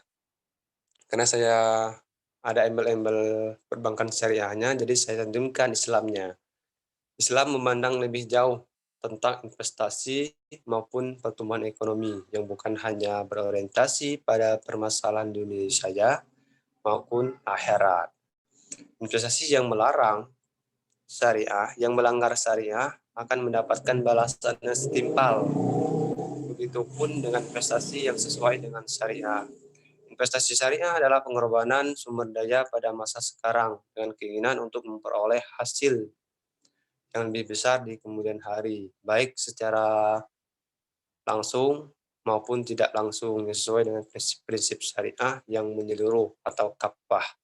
karena saya ada embel-embel perbankan syariahnya, jadi saya cantumkan Islamnya. Islam memandang lebih jauh tentang investasi maupun pertumbuhan ekonomi yang bukan hanya berorientasi pada permasalahan dunia saja maupun akhirat. Investasi yang melanggar syariah akan mendapatkan balasan yang setimpal. Begitupun dengan investasi yang sesuai dengan syariah. Investasi syariah adalah pengorbanan sumber daya pada masa sekarang dengan keinginan untuk memperoleh hasil yang lebih besar di kemudian hari, baik secara langsung maupun tidak langsung, sesuai dengan prinsip syariah yang menyeluruh atau kafah.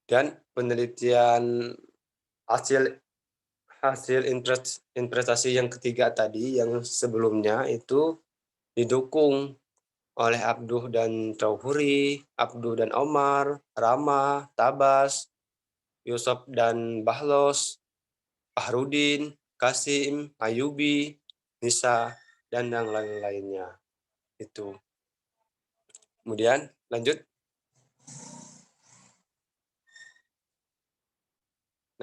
Dan penelitian hasil investasi yang ketiga tadi, yang sebelumnya itu didukung oleh Abduh dan Tauhuri, Abduh dan Omar, Rama, Tabas, Yusuf dan Bahlos, Fahrudin, Kasim, Ayubi, Nisa, dan yang lain-lainnya. Itu. Kemudian lanjut.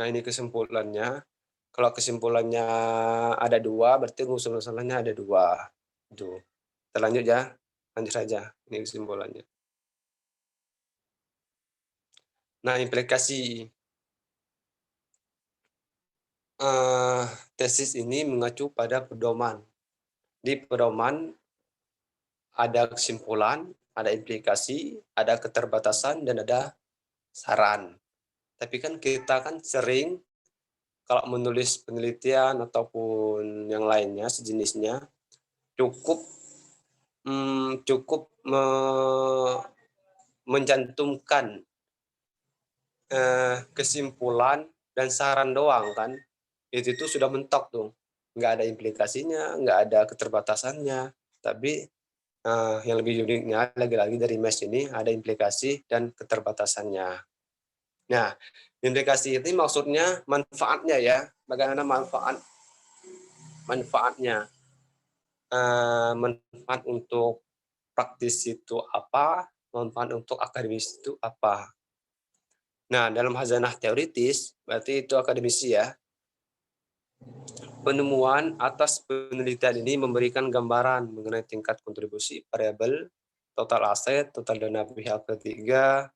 Nah, ini kesimpulannya. Kalau kesimpulannya ada 2, berarti usul-usulannya ada 2. Itu. Kita lanjut ya. Lanjut saja. Ini kesimpulannya. Nah, implikasi tesis ini mengacu pada pedoman. Di pedoman ada kesimpulan, ada implikasi, ada keterbatasan, dan ada saran. Tapi kan kita kan sering kalau menulis penelitian ataupun yang lainnya sejenisnya cukup mencantumkan kesimpulan dan saran doang kan, itu tuh sudah mentok tuh, nggak ada implikasinya, nggak ada keterbatasannya. Tapi yang lebih uniknya lagi-lagi dari MES ini ada implikasi dan keterbatasannya. Nah, implikasi ini maksudnya manfaatnya ya, bagaimana manfaatnya. Manfaat untuk praktis itu apa, manfaat untuk akademis itu apa. Nah, dalam hazanah teoritis, berarti itu akademisi ya, penemuan atas penelitian ini memberikan gambaran mengenai tingkat kontribusi variabel, total aset, total dana pihak ketiga,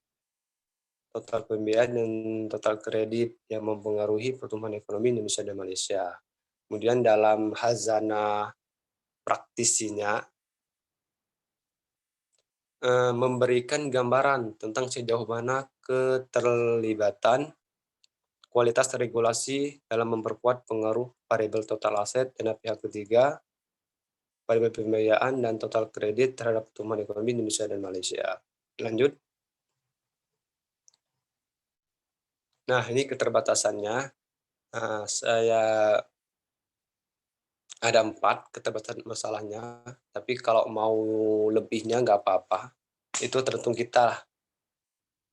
total pembiayaan, dan total kredit yang mempengaruhi pertumbuhan ekonomi Indonesia dan Malaysia. Kemudian dalam hazanah praktisinya, memberikan gambaran tentang sejauh mana keterlibatan kualitas regulasi dalam memperkuat pengaruh variabel total aset dan pihak ketiga, variabel pembiayaan dan total kredit terhadap pertumbuhan ekonomi Indonesia dan Malaysia. Lanjut. Nah, ini keterbatasannya. Saya ada 4 keterbatasan masalahnya, tapi kalau mau lebihnya nggak apa-apa. Itu tergantung kita lah,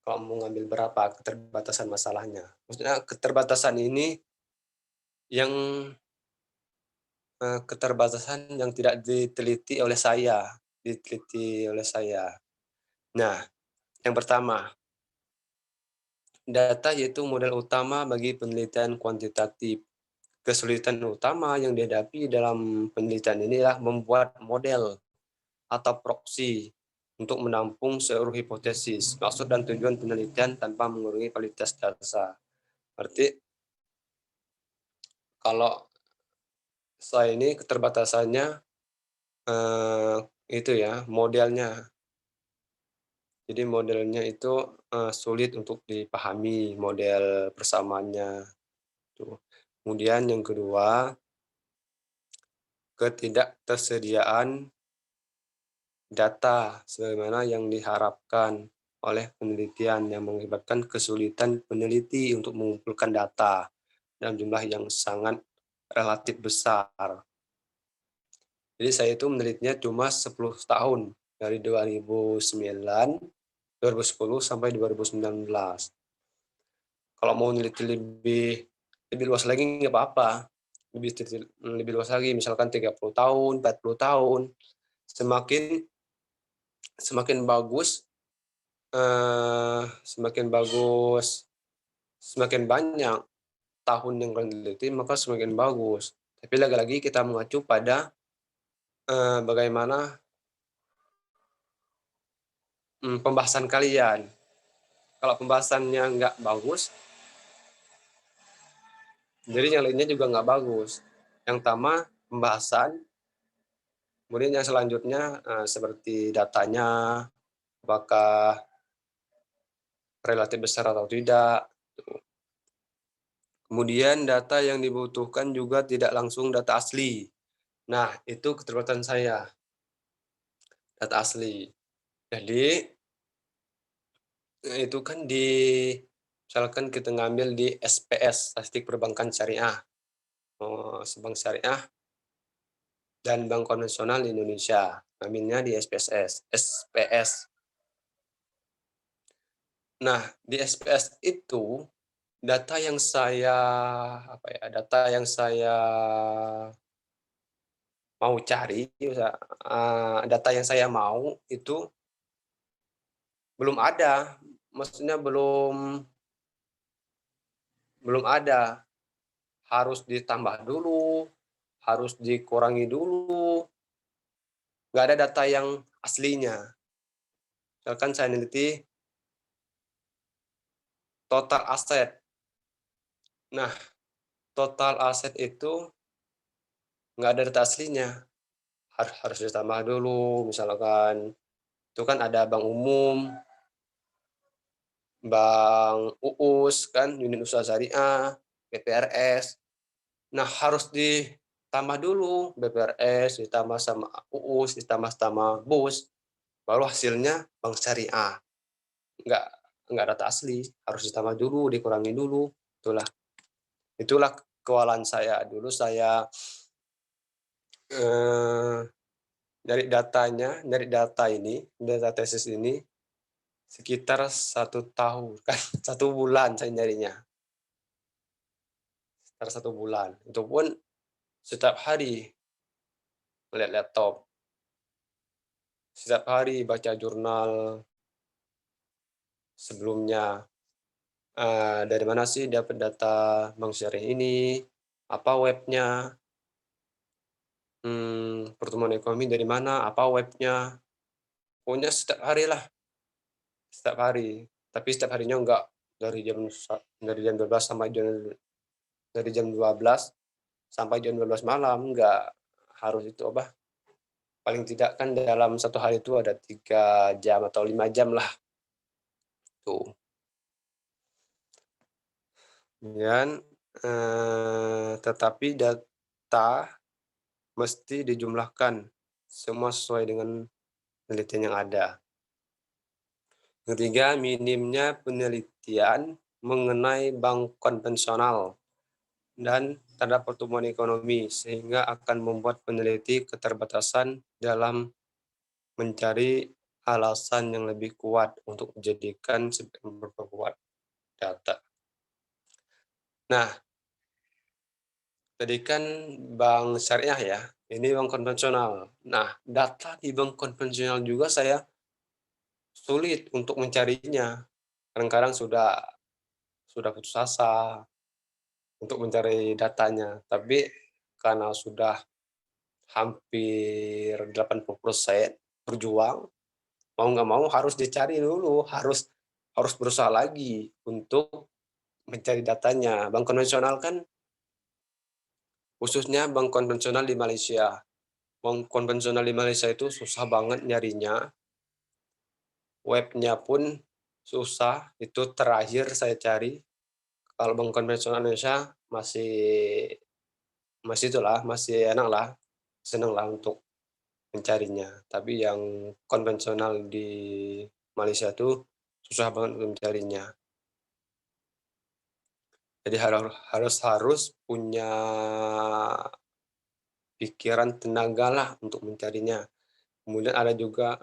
kalau mau ngambil berapa keterbatasan masalahnya. Maksudnya keterbatasan ini yang keterbatasan yang tidak diteliti oleh saya. Nah, yang pertama, data yaitu model utama bagi penelitian kuantitatif. Kesulitan utama yang dihadapi dalam penelitian inilah membuat model atau proksi untuk menampung seluruh hipotesis, maksud dan tujuan penelitian tanpa mengurangi kualitas data. Berarti kalau saya ini keterbatasannya itu ya modelnya. Jadi modelnya itu sulit untuk dipahami model persamaannya. Tuh. Kemudian yang kedua, ketidaktersediaan data sebagaimana yang diharapkan oleh penelitian yang mengakibatkan kesulitan peneliti untuk mengumpulkan data dalam jumlah yang sangat relatif besar. Jadi saya itu menelitinya cuma 10 tahun, dari 2010 sampai 2019. Kalau mau neliti lebih luas lagi nggak apa-apa, lebih luas lagi misalkan 30 tahun, 40 tahun, semakin semakin bagus, semakin bagus, semakin banyak tahun yang kalian teliti, maka semakin bagus. Tapi lagi-lagi kita mengacu pada, bagaimana, pembahasan kalian. Kalau pembahasannya nggak bagus, jadi yang lainnya juga nggak bagus. Yang pertama pembahasan, kemudian yang selanjutnya, seperti datanya, apakah relatif besar atau tidak. Kemudian data yang dibutuhkan juga tidak langsung data asli. Nah, itu keterlibatan saya, data asli. Jadi, itu kan misalkan kita ngambil di SPS, Statistik Perbankan Syariah, Bank Syariah dan Bank Konvensional Indonesia, ngambilnya di SPS. Nah, di SPS itu data yang saya mau cari, data yang saya mau itu belum ada, maksudnya belum ada, harus ditambah dulu, harus dikurangi dulu, nggak ada data yang aslinya. Misalkan saya neliti total aset. Nah, total aset itu nggak ada data aslinya, harus ditambah dulu, misalkan itu kan ada bank umum, bank UUS kan, unit usaha syariah, BPRS. Nah, harus ditambah dulu BPRS, ditambah sama UUS, ditambah sama BUS, baru hasilnya bank syariah. Nggak nggak data asli, harus ditambah dulu, dikurangi dulu. Itulah kewalahan saya. Dulu saya dari data tesis ini sekitar 1 tahun kan, 1 bulan saya nyarinya, sekitar 1 bulan. Itu pun setiap hari melihat laptop, setiap hari baca jurnal sebelumnya. Dari mana sih dapat data Bank Syariah ini, apa webnya, pertumbuhan ekonomi dari mana, apa webnya. Pokoknya setiap hari lah, setiap hari. Tapi setiap harinya enggak dari jam 12 sampai dari jam 12 sampai jam 12 malam, enggak. Harus itu apa, paling tidak kan dalam satu hari itu ada 3 jam atau 5 jam lah tuh. Dan, tetapi data mesti dijumlahkan, semua sesuai dengan penelitian yang ada. Ketiga, minimnya penelitian mengenai bank konvensional dan terhadap pertumbuhan ekonomi, sehingga akan membuat peneliti keterbatasan dalam mencari alasan yang lebih kuat untuk dijadikan sebagai memperkuat data. Nah, tadi kan bank syariah ya, ini bank konvensional. Nah, data di bank konvensional juga saya sulit untuk mencarinya. Kadang-kadang sudah putus asa untuk mencari datanya, tapi karena sudah hampir 80% berjuang, mau nggak mau harus dicari dulu, harus harus berusaha lagi untuk mencari datanya. Bank konvensional kan khususnya bank konvensional di Malaysia. Bank konvensional di Malaysia itu susah banget nyarinya, webnya pun susah, itu terakhir saya cari. Kalau bank konvensional Indonesia masih masih itulah, masih enak lah, senang lah untuk mencarinya. Tapi yang konvensional di Malaysia tuh susah banget untuk mencarinya. Jadi harus harus punya pikiran, tenaga lah untuk mencarinya. Kemudian ada juga,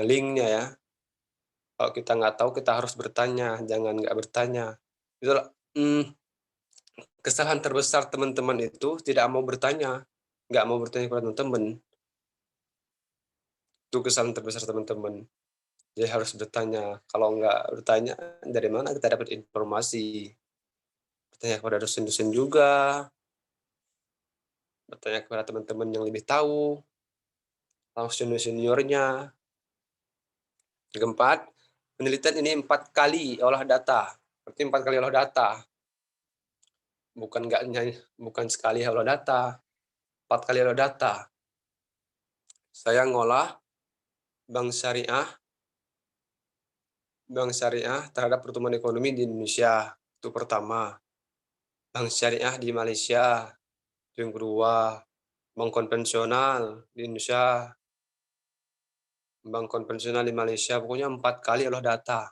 linknya ya, kalau kita nggak tahu kita harus bertanya, jangan nggak bertanya. Itulah, kesalahan terbesar teman-teman itu tidak mau bertanya, nggak mau bertanya kepada teman-teman, itu kesalahan terbesar teman-teman. Jadi harus bertanya, kalau nggak bertanya dari mana kita dapat informasi? Bertanya kepada dosen-dosen juga, bertanya kepada teman-teman yang lebih tahu, atau senior-seniornya. Yang keempat, penelitian ini 4 kali olah data, berarti 4 kali olah data, bukan sekali olah data, 4 kali olah data. Saya ngolah bank syariah terhadap pertumbuhan ekonomi di Indonesia, itu pertama. Bank syariah di Malaysia, itu yang kedua. Bank konvensional di Indonesia, bank konvensional di Malaysia, pokoknya 4 kali olah data.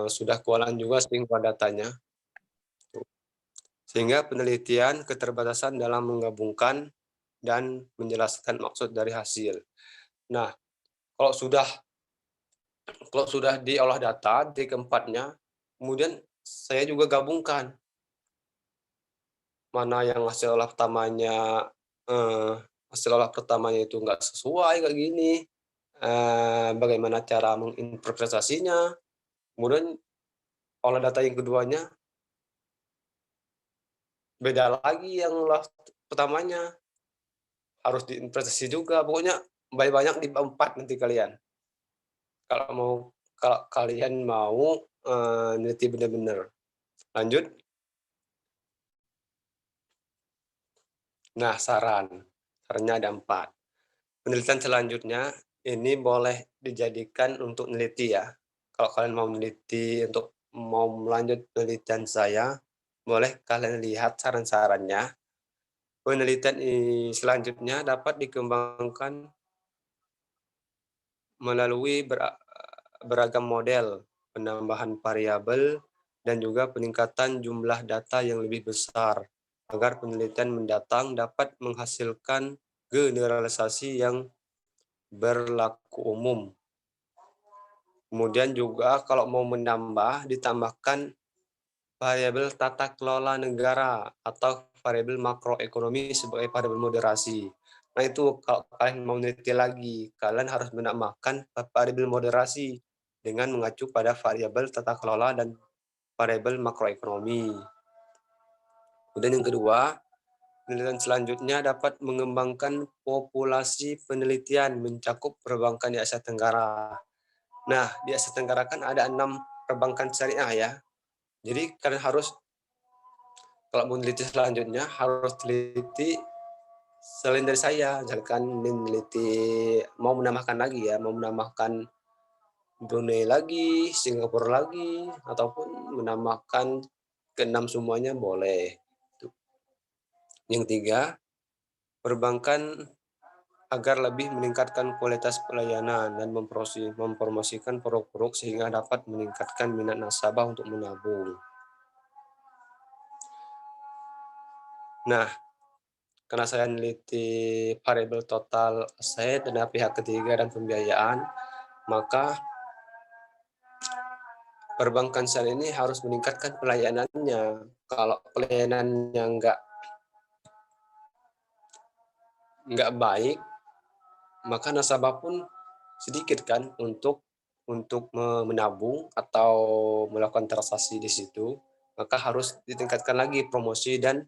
Sudah kewalahan juga sih ngolah datanya. Sehingga penelitian keterbatasan dalam menggabungkan dan menjelaskan maksud dari hasil. Nah, kalau sudah diolah data di keempatnya, kemudian saya juga gabungkan mana yang hasil olah pertamanya itu nggak sesuai kayak gini, bagaimana cara menginterpretasinya, kemudian olah data yang keduanya beda lagi yang olah pertamanya, harus diinterpretasi juga, pokoknya banyak di 4 nanti kalian. Kalau mau kalau kalian mau, neliti bener-bener. Lanjut. Nah, sarannya ada 4. Penelitian selanjutnya ini boleh dijadikan untuk neliti ya. Kalau kalian mau meneliti untuk mau melanjut penelitian saya, boleh kalian lihat saran-sarannya. Penelitian selanjutnya dapat dikembangkan melalui beragam model, penambahan variabel, dan juga peningkatan jumlah data yang lebih besar, agar penelitian mendatang dapat menghasilkan generalisasi yang berlaku umum. Kemudian juga kalau mau menambah, ditambahkan variabel tata kelola negara atau variabel makroekonomi sebagai variabel moderasi. Nah itu kalau kalian mau meneliti lagi, kalian harus menambahkan variabel moderasi dengan mengacu pada variabel tata kelola dan variabel makroekonomi. Kemudian yang kedua, penelitian selanjutnya dapat mengembangkan populasi penelitian mencakup perbankan di Asia Tenggara. Nah, di Asia Tenggara kan ada 6 perbankan syariah ya. Jadi kalian harus, kalau mau meneliti selanjutnya, harus teliti Selain dari saya, misalkan meneliti mau menambahkan lagi ya, mau menambahkan Brunei lagi, Singapura lagi, ataupun menambahkan ke-6 semuanya boleh. Tuh. Yang 3, perbankan agar lebih meningkatkan kualitas pelayanan dan mempromosikan produk-produk sehingga dapat meningkatkan minat nasabah untuk menabung. Nah, karena saya meneliti variabel total aset dan pihak ketiga dan pembiayaan, maka perbankan syariah ini harus meningkatkan pelayanannya. Kalau pelayanannya nggak baik, maka nasabah pun sedikit kan untuk menabung atau melakukan transaksi di situ, maka harus ditingkatkan lagi promosi dan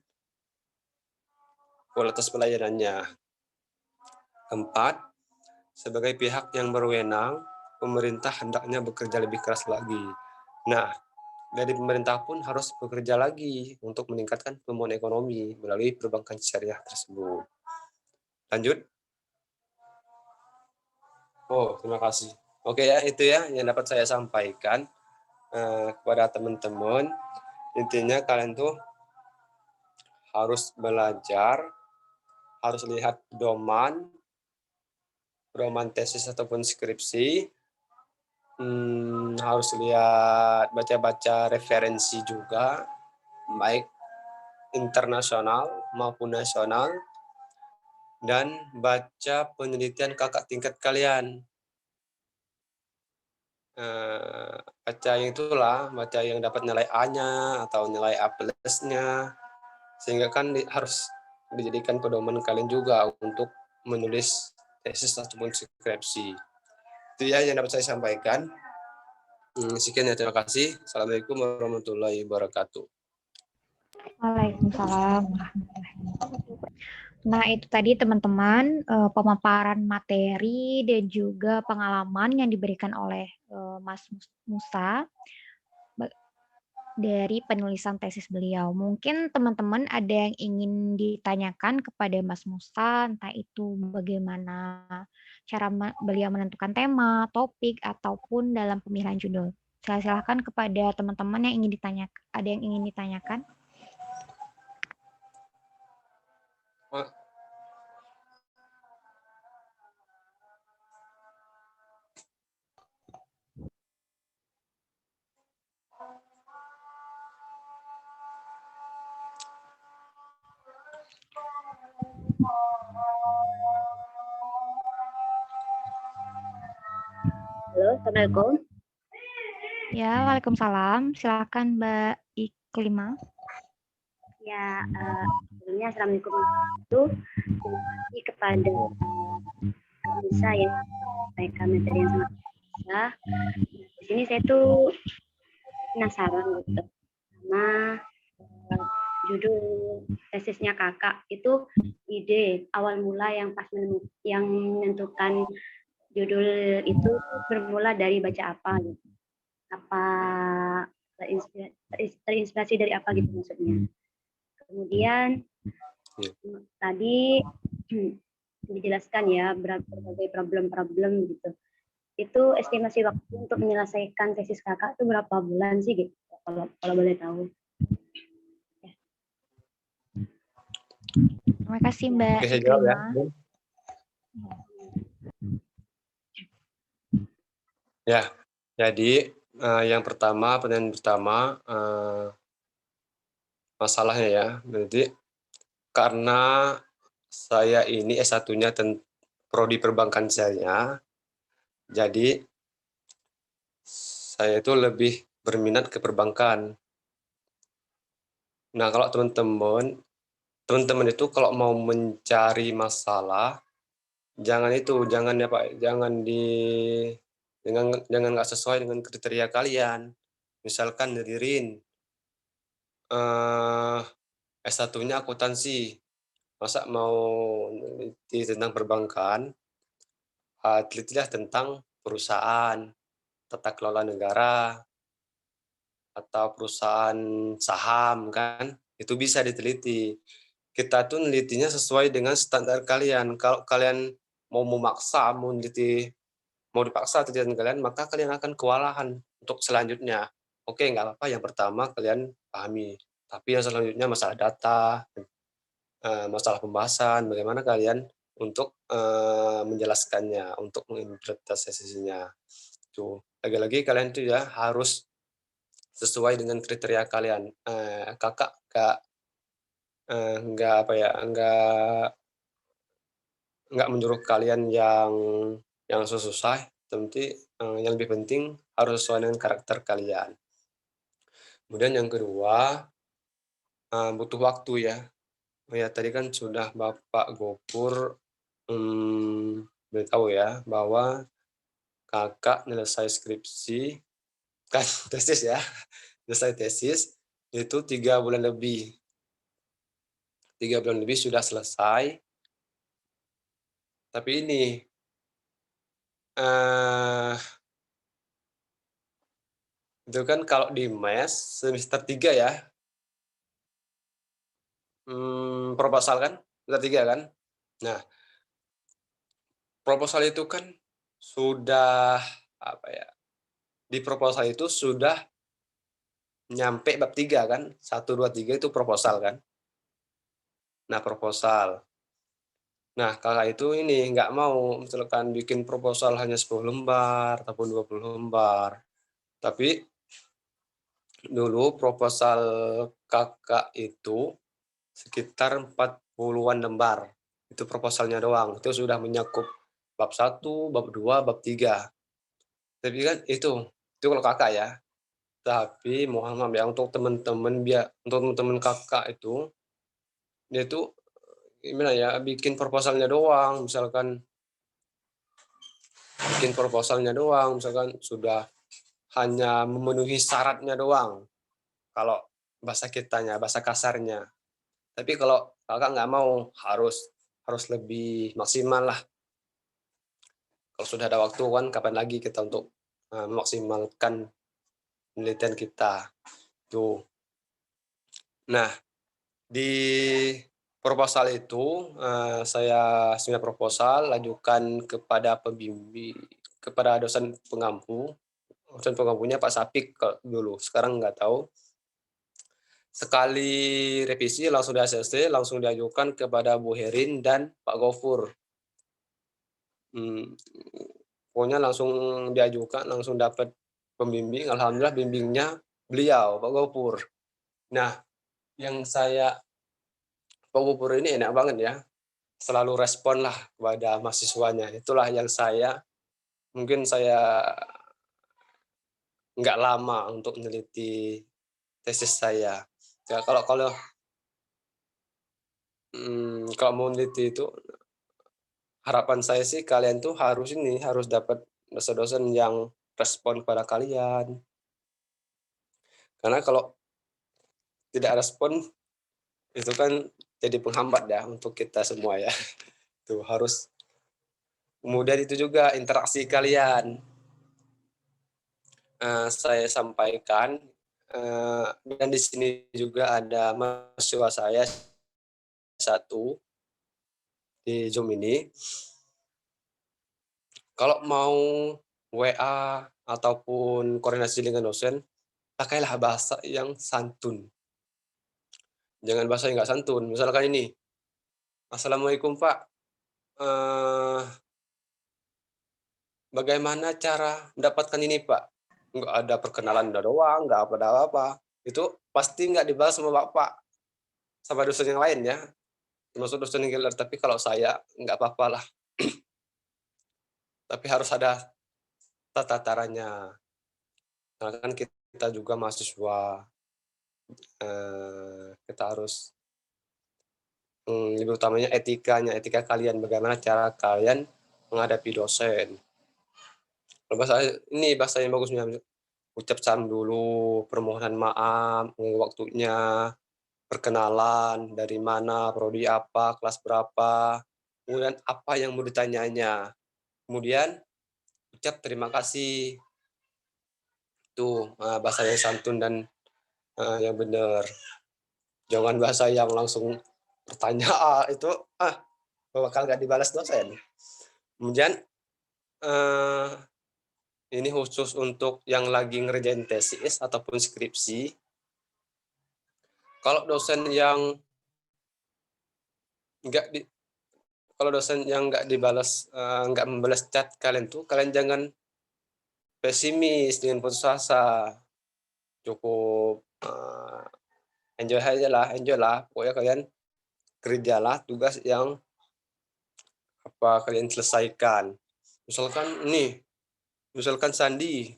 kualitas pelayanannya. 4, sebagai pihak yang berwenang, pemerintah hendaknya bekerja lebih keras lagi. Nah, dari pemerintah pun harus bekerja lagi untuk meningkatkan pemulihan ekonomi melalui perbankan syariah tersebut. Lanjut. Oh, terima kasih. Oke ya, itu ya yang dapat saya sampaikan kepada teman-teman. Intinya kalian tuh harus belajar, harus lihat pedoman tesis ataupun skripsi, harus lihat baca-baca referensi juga, baik internasional maupun nasional, dan baca penelitian kakak tingkat kalian. Baca yang itulah, baca yang dapat nilai A-nya atau nilai A plusnya, sehingga kan harus dijadikan pedoman kalian juga untuk menulis tesis ataupun skripsi. Itu ya yang dapat saya sampaikan. Sekian ya, terima kasih. Assalamualaikum warahmatullahi wabarakatuh. Waalaikumsalam. Nah, itu tadi teman-teman pemaparan materi dan juga pengalaman yang diberikan oleh Mas Musa dari penulisan tesis beliau. Mungkin teman-teman ada yang ingin ditanyakan kepada Mas Musa, entah itu bagaimana cara beliau menentukan tema, topik, ataupun dalam pemilihan judul. Saya silakan kepada teman-teman yang ingin ditanyakan. Ada yang ingin ditanyakan? Halo, Assalamualaikum. Ya, Waalaikumsalam. Silakan Mbak Iklima. Ya, sebelumnya Assalamualaikum itu terima kasih kepada Nisa ya, sampaikan materi yang sangat indah. Di sini saya tuh penasaran gitu, sama judul tesisnya kakak itu ide awal mula yang pas yang menentukan judul itu bermula dari baca apa gitu, apa terinspirasi dari apa gitu maksudnya. Kemudian tadi dijelaskan ya berbagai problem-problem gitu. Itu estimasi waktu untuk menyelesaikan tesis kakak itu berapa bulan sih gitu? Kalau boleh tahu. Terima kasih Mbak Oke, saya jawab ya. Ya, jadi yang pertama, pertanyaan pertama, masalahnya ya, berarti karena saya ini S1-nya prodi perbankan syariah, jadi saya itu lebih berminat ke perbankan. Nah, kalau teman-teman itu kalau mau mencari masalah, jangan ya Pak, jangan nggak sesuai dengan kriteria kalian. Misalkan dari RIN, S1-nya akuntansi, masa mau meneliti tentang perbankan, telitilah tentang perusahaan, tata kelola negara, atau perusahaan saham kan, itu bisa diteliti. kita tuh nelitinya sesuai dengan standar kalian. Kalau kalian mau memaksa, mau dipaksa tujuan kalian, maka kalian akan kewalahan untuk selanjutnya. Oke, nggak apa-apa, yang pertama kalian pahami, tapi yang selanjutnya masalah data, masalah pembahasan, bagaimana kalian untuk, menjelaskannya, untuk menginterpretasinya. Tuh, lagi-lagi kalian tuh ya harus sesuai dengan kriteria kalian. Kakak nggak apa ya, nggak menyuruh kalian yang susah, tapi, yang lebih penting harus sesuai dengan karakter kalian. Kemudian yang kedua, butuh waktu ya. Oh ya, tadi kan sudah Bapak Gopur, beritahu ya bahwa Kakak selesai skripsi kan tesis ya, selesai tesis itu 3 bulan lebih. 3 bulan lebih sudah selesai, tapi ini, eee, itu kan kalau di MES semester 3 ya, proposal kan, semester 3 kan. Nah, proposal itu kan sudah, apa ya, di proposal itu sudah nyampe bab 3 kan, 1, 2, 3 itu proposal kan. Nah, proposal. Nah, Kakak itu ini nggak mau misalkan bikin proposal hanya 10 lembar ataupun 20 lembar, tapi dulu proposal Kakak itu sekitar 40-an lembar, itu proposalnya doang, itu sudah menyakup bab 1, bab 2, bab 3. Tapi kan itu kalau Kakak ya. Tapi mohon maaf ya untuk teman-teman Kakak itu, dia itu gimana ya, bikin proposalnya doang, misalkan sudah hanya memenuhi syaratnya doang, kalau bahasa kitanya, bahasa kasarnya. Tapi kalau Kakak nggak mau, harus lebih maksimal lah. Kalau sudah ada waktu kan kapan lagi kita untuk, memaksimalkan penelitian kita, tuh. Nah, di proposal itu, saya sudah proposal, ajukan kepada dosen pengampunya Pak Sapik kalau dulu, sekarang nggak tahu. Sekali revisi langsung di-ACC, langsung diajukan kepada Bu Herin dan Pak Gofur. Pokoknya langsung diajukan, langsung dapat pembimbing, alhamdulillah bimbingnya beliau, Pak Gofur. Nah, yang Pak Gofur ini enak banget ya, selalu respon lah kepada mahasiswanya. Itulah yang mungkin saya nggak lama untuk meneliti tesis saya. Ya kalau mau meneliti itu, harapan saya sih kalian tuh harus dapat dosen-dosen yang respon kepada kalian. Karena kalau tidak respon, itu kan jadi penghambat ya untuk kita semua ya. Tuh harus kemudian itu juga interaksi kalian. Saya sampaikan, dan di sini juga ada mahasiswa saya satu di Zoom ini, kalau mau WA ataupun koordinasi dengan dosen, pakailah bahasa yang santun. Jangan bahasa yang nggak santun. Misalkan ini, "Assalamualaikum Pak, eee, bagaimana cara mendapatkan ini Pak?" Nggak ada perkenalan doang, nggak ada apa. Itu pasti nggak dibahas sama Bapak, sama dosen yang lain ya, termasuk dosen yang reguler. Tapi kalau saya, nggak apa-apalah, tapi harus ada tata caranya. Karena kan kita juga mahasiswa, kita harus lebih utamanya etika kalian, bagaimana cara kalian menghadapi dosen. Kalau bahasa yang bagusnya, ucap salam dulu, permohonan maaf, waktunya, perkenalan, dari mana, prodi apa, kelas berapa, kemudian apa yang mau ditanyanya. Kemudian ucap terima kasih. Tuh, bahasa yang santun dan, yang benar. Jangan bahasa yang langsung pertanyaan itu bakal nggak dibalas dosen. Kemudian ini khusus untuk yang lagi ngerjain tesis ataupun skripsi. Kalau dosen yang nggak di kalau dosen yang nggak membalas chat kalian tuh, kalian jangan pesimis dengan putus asa. Cukup enjoy lah. Pokoknya kalian kerjalah tugas yang kalian selesaikan. Misalkan Sandi,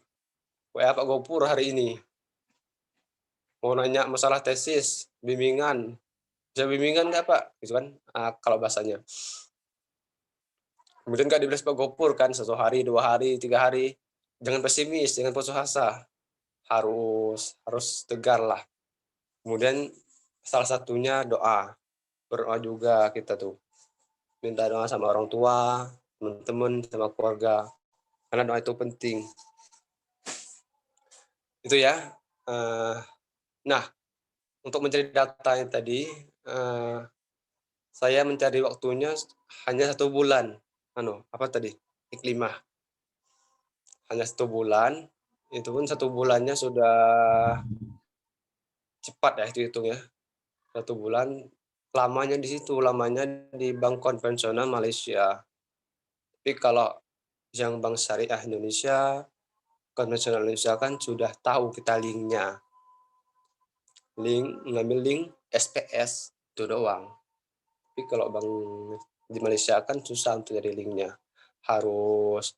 WA Pak Gopur hari ini, mau nanya masalah tesis, bimbingan. Bisa bimbingan nggak Pak? Gitu kan, kalau bahasanya. Kemudian nggak dibalas Pak Gopur kan, 1 hari, 2 hari, 3 hari. Jangan pesimis, jangan putus asa. Harus tegar lah. Kemudian salah satunya doa. Berdoa juga kita tuh. Minta doa sama orang tua, teman-teman, sama keluarga. Karena doa itu penting. Itu ya. Nah, untuk mencari data yang tadi, saya mencari waktunya hanya 1 bulan. Iklimah. Hanya 1 bulan, itu pun 1 bulannya sudah cepat ya itu hitung ya. 1 bulan, lamanya di bank konvensional Malaysia. Tapi kalau yang bank syariah Indonesia, konvensional Indonesia kan sudah tahu kita linknya. Ngambil link SPS, itu doang. Tapi kalau bank di Malaysia kan susah untuk jadi linknya. Harus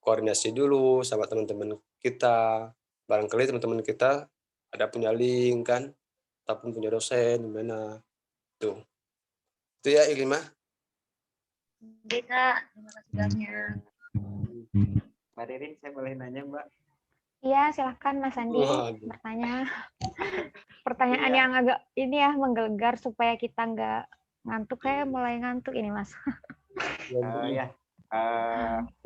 koordinasi dulu sama teman-teman kita. Barangkali teman-teman kita ada punya link kan, ataupun punya dosen gimana. Tuh. Itu ya Iklimah. Oke Kak, terima kasih banyak. Mbak Ririn, saya boleh nanya Mbak? Iya, silahkan Mas Andi bertanya. Pertanyaan yang agak ini ya menggelegar supaya kita nggak ngantuk. Kayak mulai ngantuk ini Mas.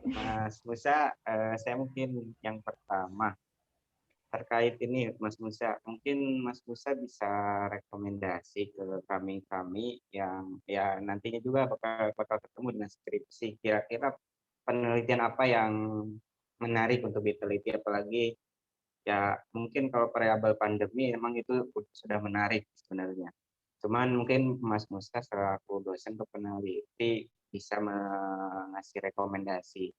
Mas Musa, saya mungkin yang pertama terkait ini Mas Musa, mungkin Mas Musa bisa rekomendasi ke kami yang ya nantinya juga bakal ketemu dengan skripsi. Kira-kira penelitian apa yang menarik untuk diteliti, apalagi ya mungkin kalau variabel pandemi memang itu sudah menarik sebenarnya. Cuman mungkin Mas Musa selaku dosen atau peneliti bisa mengasih rekomendasi.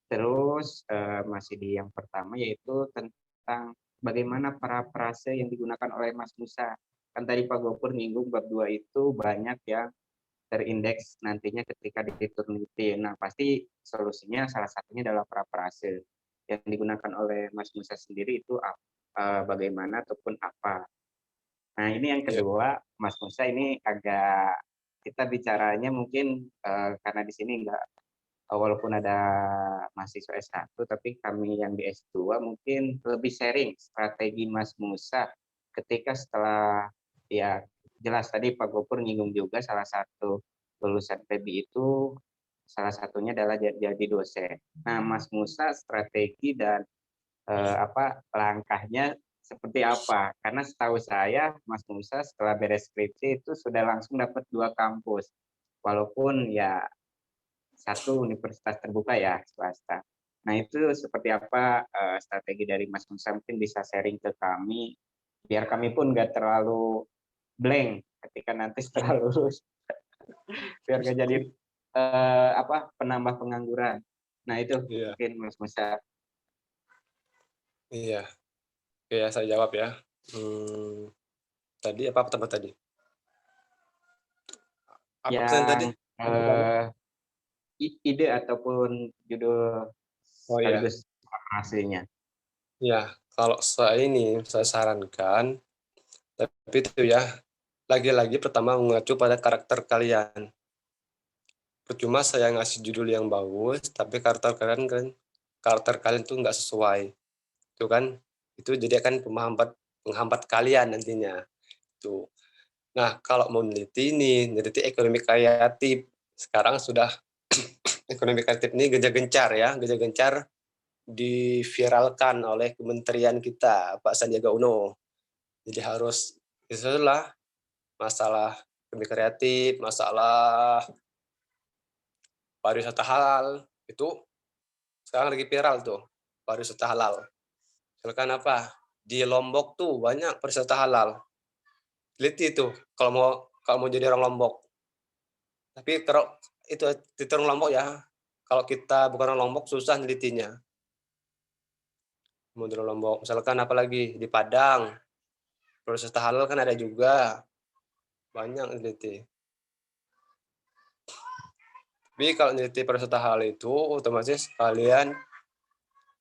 Terus masih di yang pertama yaitu tentang bagaimana parafrase yang digunakan oleh Mas Musa. Kan tadi Pak Gopur nyinggung bab 2 itu banyak yang terindeks nantinya ketika diteliti. Nah, pasti solusinya salah satunya adalah parafrase. Yang digunakan oleh Mas Musa sendiri itu bagaimana ataupun apa. Nah, ini yang kedua, Mas Musa ini agak kita bicaranya mungkin karena di sini enggak, walaupun ada mahasiswa S1, tapi kami yang di S2 mungkin lebih sharing strategi Mas Musa ketika setelah ya jelas tadi Pak Gopur nyinggung juga salah satu lulusan PEBI itu salah satunya adalah jadi dosen. Nah, Mas Musa strategi dan langkahnya seperti apa? Karena setahu saya Mas Musa setelah beres skripsi itu sudah langsung dapat 2 kampus. Walaupun ya satu universitas terbuka ya, swasta. Nah, itu seperti apa strategi dari Mas Musa, mungkin bisa sharing ke kami, biar kami pun nggak terlalu blank ketika nanti setelah lulus, biar nggak jadi penambah pengangguran. Nah, itu mungkin Mas Musa. Iya. Oke, saya jawab ya. Tadi apa pertama tadi? Apa pertanyaan tadi? Ide ataupun judul sekaligus hasilnya. Ya, kalau saya sarankan, tapi itu ya, lagi-lagi pertama mengacu pada karakter kalian. Percuma saya ngasih judul yang bagus, tapi karakter kalian tuh nggak sesuai. Itu kan, itu jadi akan penghambat kalian nantinya. Tuh. Nah, kalau mau meneliti ekonomi kreatif. Sekarang sudah ekonomi kreatif ini gencar diviralkan oleh kementerian kita, Pak Sandiaga Uno. Jadi itulah masalah ekonomi kreatif, masalah pariwisata halal, itu sekarang lagi viral tuh, pariwisata halal. Misalkan apa, di Lombok tuh banyak pariwisata halal. Teliti tuh kalau mau jadi orang Lombok. Tapi kalau itu orang Lombok ya, kalau kita bukan orang Lombok susah nelitinya. Mau dari Lombok, misalkan apalagi di Padang, pariwisata halal kan ada juga, banyak neliti. Tapi kalau neliti pariwisata halal itu otomatis kalian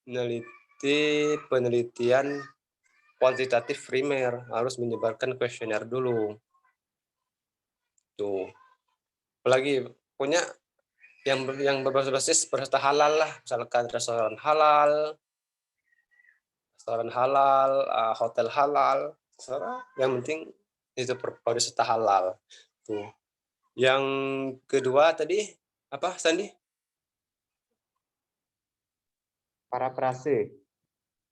neliti penelitian kuantitatif primer, harus menyebarkan kuesioner dulu. Tuh. Apalagi punya yang berbasis pariwisata halal lah, misalkan restoran halal, hotel halal, yang penting itu pariwisata halal. Tuh. Yang kedua tadi apa, Sandi? Paraprase.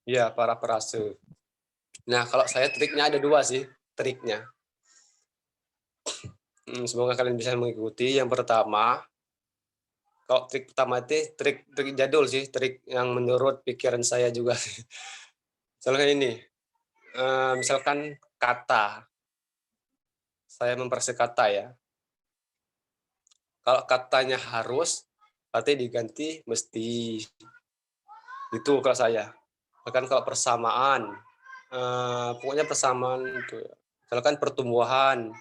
Ya, paraprase. Nah, kalau saya triknya ada 2 sih, triknya. Semoga kalian bisa mengikuti. Yang pertama, kalau trik pertama itu trik jadul sih, trik yang menurut pikiran saya juga. Misalkan ini, misalkan kata, saya mempersi kata ya. Kalau katanya harus, berarti diganti mesti. Itu kalau saya. Bahkan kalau persamaan, pokoknya persamaan itu. Misalkan pertumbuhan,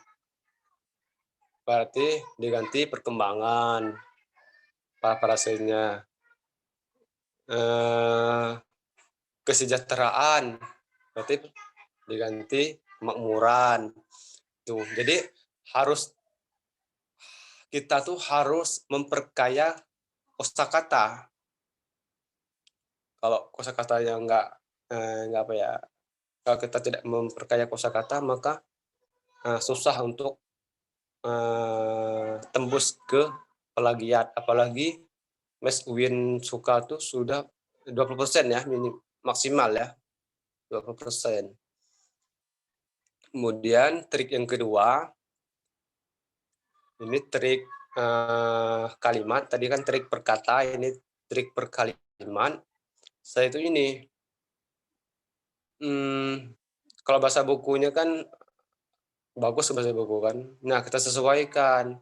berarti diganti perkembangan, parafrasenya. Kesejahteraan, berarti diganti kemakmuran. Tuh, jadi kita tuh harus memperkaya kosakata. Kalau kosakatanya nggak apa ya, kalau kita tidak memperkaya kosakata, maka susah untuk tembus ke plagiat. Apalagi Mas Win suka tuh sudah 20% ya, maksimal ya, 20%. Kemudian trik yang kedua, ini trik kalimat, tadi kan trik per kata, ini trik per kalimat. Saya itu ini, kalau bahasa bukunya kan bagus bahasa buku kan. Nah, kita sesuaikan,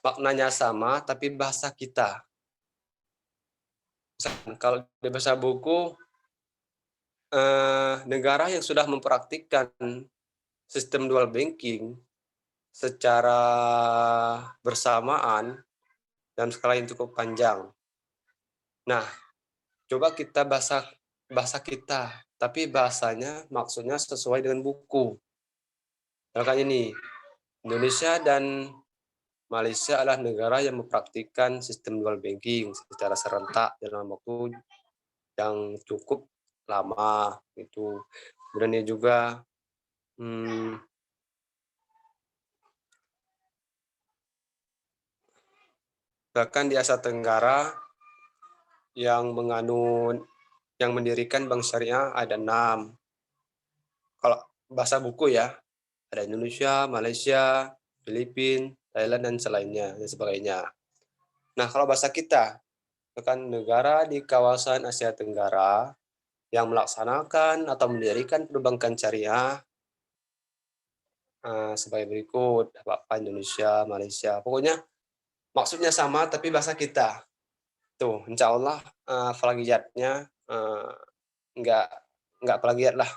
maknanya sama tapi bahasa kita. Misalkan kalau di bahasa buku, negara yang sudah mempraktikkan sistem dual banking secara bersamaan dalam skala yang cukup panjang. Nah, coba kita bahasa kita, tapi bahasanya maksudnya sesuai dengan buku. Misalkan ini, Indonesia dan Malaysia adalah negara yang mempraktikkan sistem dual banking secara serentak dalam waktu yang cukup lama. Itu. Kemudian ini juga bahkan di Asia Tenggara yang mendirikan bank syariah ada 6. Kalau bahasa buku ya, ada Indonesia, Malaysia, Filipina, Thailand, dan selainnya, dan sebagainya. Nah, kalau bahasa kita, bahkan negara di kawasan Asia Tenggara yang melaksanakan atau mendirikan perbankan syariah sebagai berikut, apa Indonesia, Malaysia, pokoknya maksudnya sama tapi bahasa kita. Tuh, insya Allah plagiatnya nggak plagiat lah,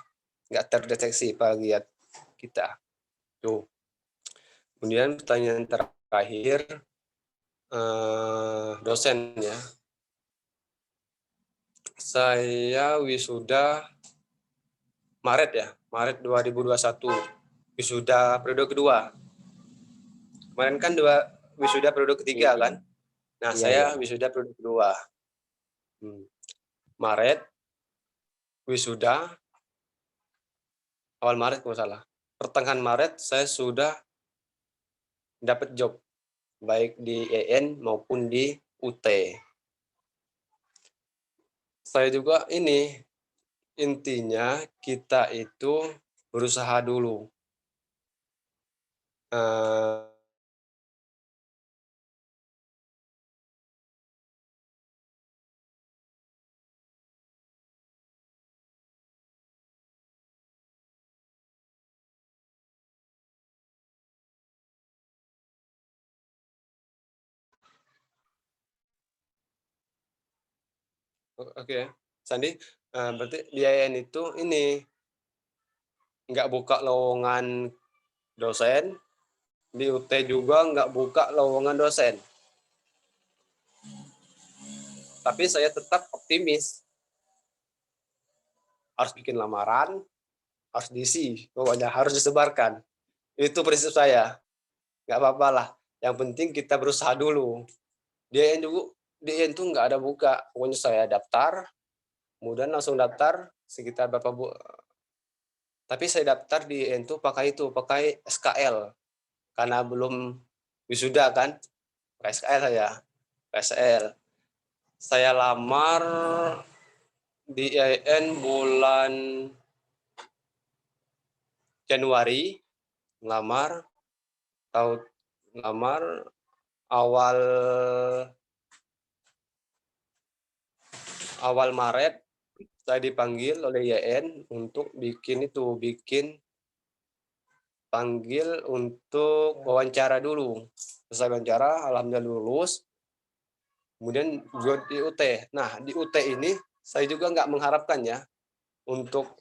nggak terdeteksi plagiat kita. Tuh. Kemudian pertanyaan terakhir, dosen ya. Saya wisuda Maret 2021, wisuda periode kedua. Kemarin kan wisuda periode ketiga kan? Nah, saya wisuda periode kedua. Maret, wisuda, awal Maret kalau salah. Pertengahan Maret saya sudah dapat job, baik di EN maupun di UT. Saya juga ini, intinya kita itu berusaha dulu. eh, oke, Sandi, berarti di IAIN itu ini nggak buka lowongan dosen, di UT juga nggak buka lowongan dosen. Tapi saya tetap optimis. Harus bikin lamaran, harus diisi, pokoknya harus disebarkan. Itu prinsip saya. Nggak apa-apa lah. Yang penting kita berusaha dulu. Di IAIN tuh nggak ada buka. Pokoknya saya daftar, kemudian langsung daftar sekitar tapi saya daftar di IAIN tuh pakai SKL. Karena belum wisuda kan, pakai SKL saya. PSL. Saya lamar di IAIN bulan Januari, lamar awal Maret saya dipanggil oleh IAIN untuk bikin panggil untuk wawancara dulu. Selesai wawancara, alhamdulillah lulus. Kemudian gue di UT. Nah, di UT ini saya juga nggak mengharapkan ya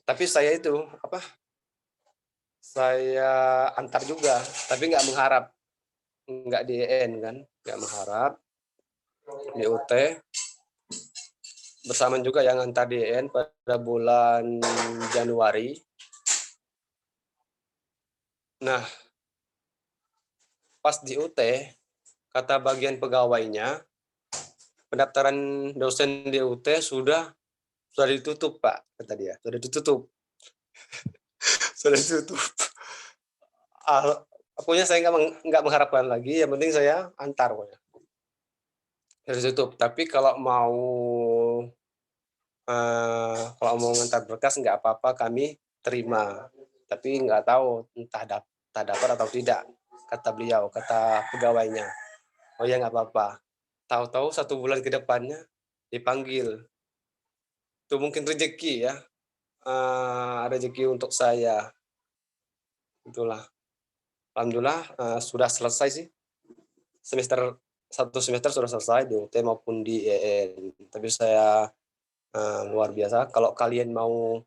tapi saya saya antar juga, tapi nggak mengharap, nggak di IAIN kan, nggak mengharap di UT. Bersamaan juga yang antar di IAIN pada bulan Januari. Nah, pas di UT, kata bagian pegawainya, pendaftaran dosen di UT sudah ditutup, Pak, kata dia. Sudah ditutup. Sudah ditutup. Pokoknya saya nggak mengharapkan lagi, yang penting saya antar. Pokoknya. Sudah ditutup. Tapi kalau mau ngantar berkas nggak apa-apa, kami terima. Tapi nggak tahu entah dapat atau tidak, kata beliau, kata pegawainya. Oh ya nggak apa-apa. Tahu-tahu 1 bulan ke depannya dipanggil. Itu mungkin rezeki ya, rezeki untuk saya. Itulah. Alhamdulillah sudah selesai sih. Satu semester sudah selesai di UT maupun di IAIN. Tapi saya luar biasa. Kalau kalian mau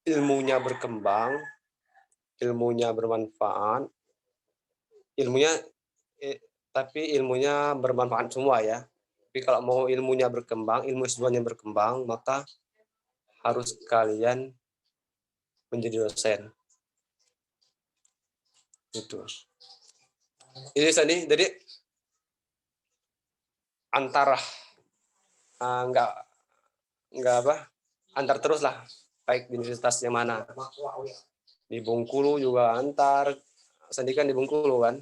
ilmunya berkembang, ilmunya bermanfaat, tapi ilmunya bermanfaat semua ya. Tapi kalau mau ilmunya berkembang, ilmu S2-nya berkembang, maka harus kalian menjadi dosen. Itu. Ini tadi, jadi antara antar terus lah, baik di universitas yang mana. Di Bengkulu juga antar, Sandi kan di Bengkulu kan.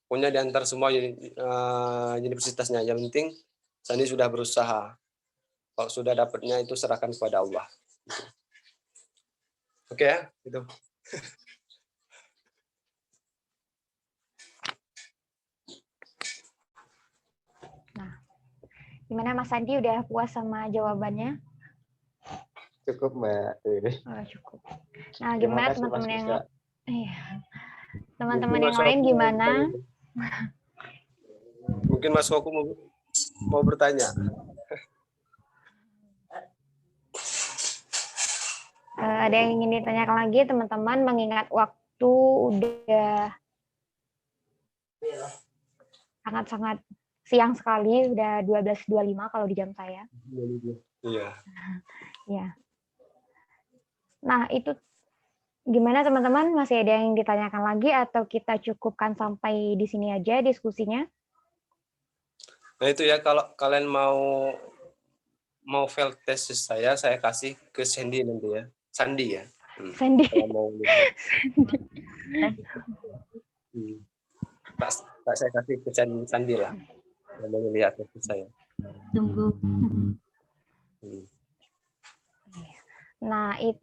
Pokoknya diantar semua universitasnya. Yang penting Sandi sudah berusaha. Kalau sudah dapatnya itu serahkan kepada Allah. Oke ya, itu. Nah, gimana Mas Sandi, udah puas sama jawabannya? Cukup, Mbak. Oh, cukup. Nah, gimana teman-teman yang teman-teman Mungkin yang lain gimana? Mungkin Mas Koku mau bertanya. Ada yang ingin ditanyakan lagi teman-teman, mengingat waktu udah sangat-sangat siang sekali, udah 12.25 kalau di jam saya. Iya. Ya. Nah, itu gimana teman-teman? Masih ada yang ditanyakan lagi atau kita cukupkan sampai di sini aja diskusinya? Nah itu ya, kalau kalian mau field thesis saya kasih ke Sandy nanti ya. Sandi ya. Sandi. Kalau mau tak saya kasih ke Sandi lah. Kalau mau lihat thesis saya. Tunggu. Nah, itu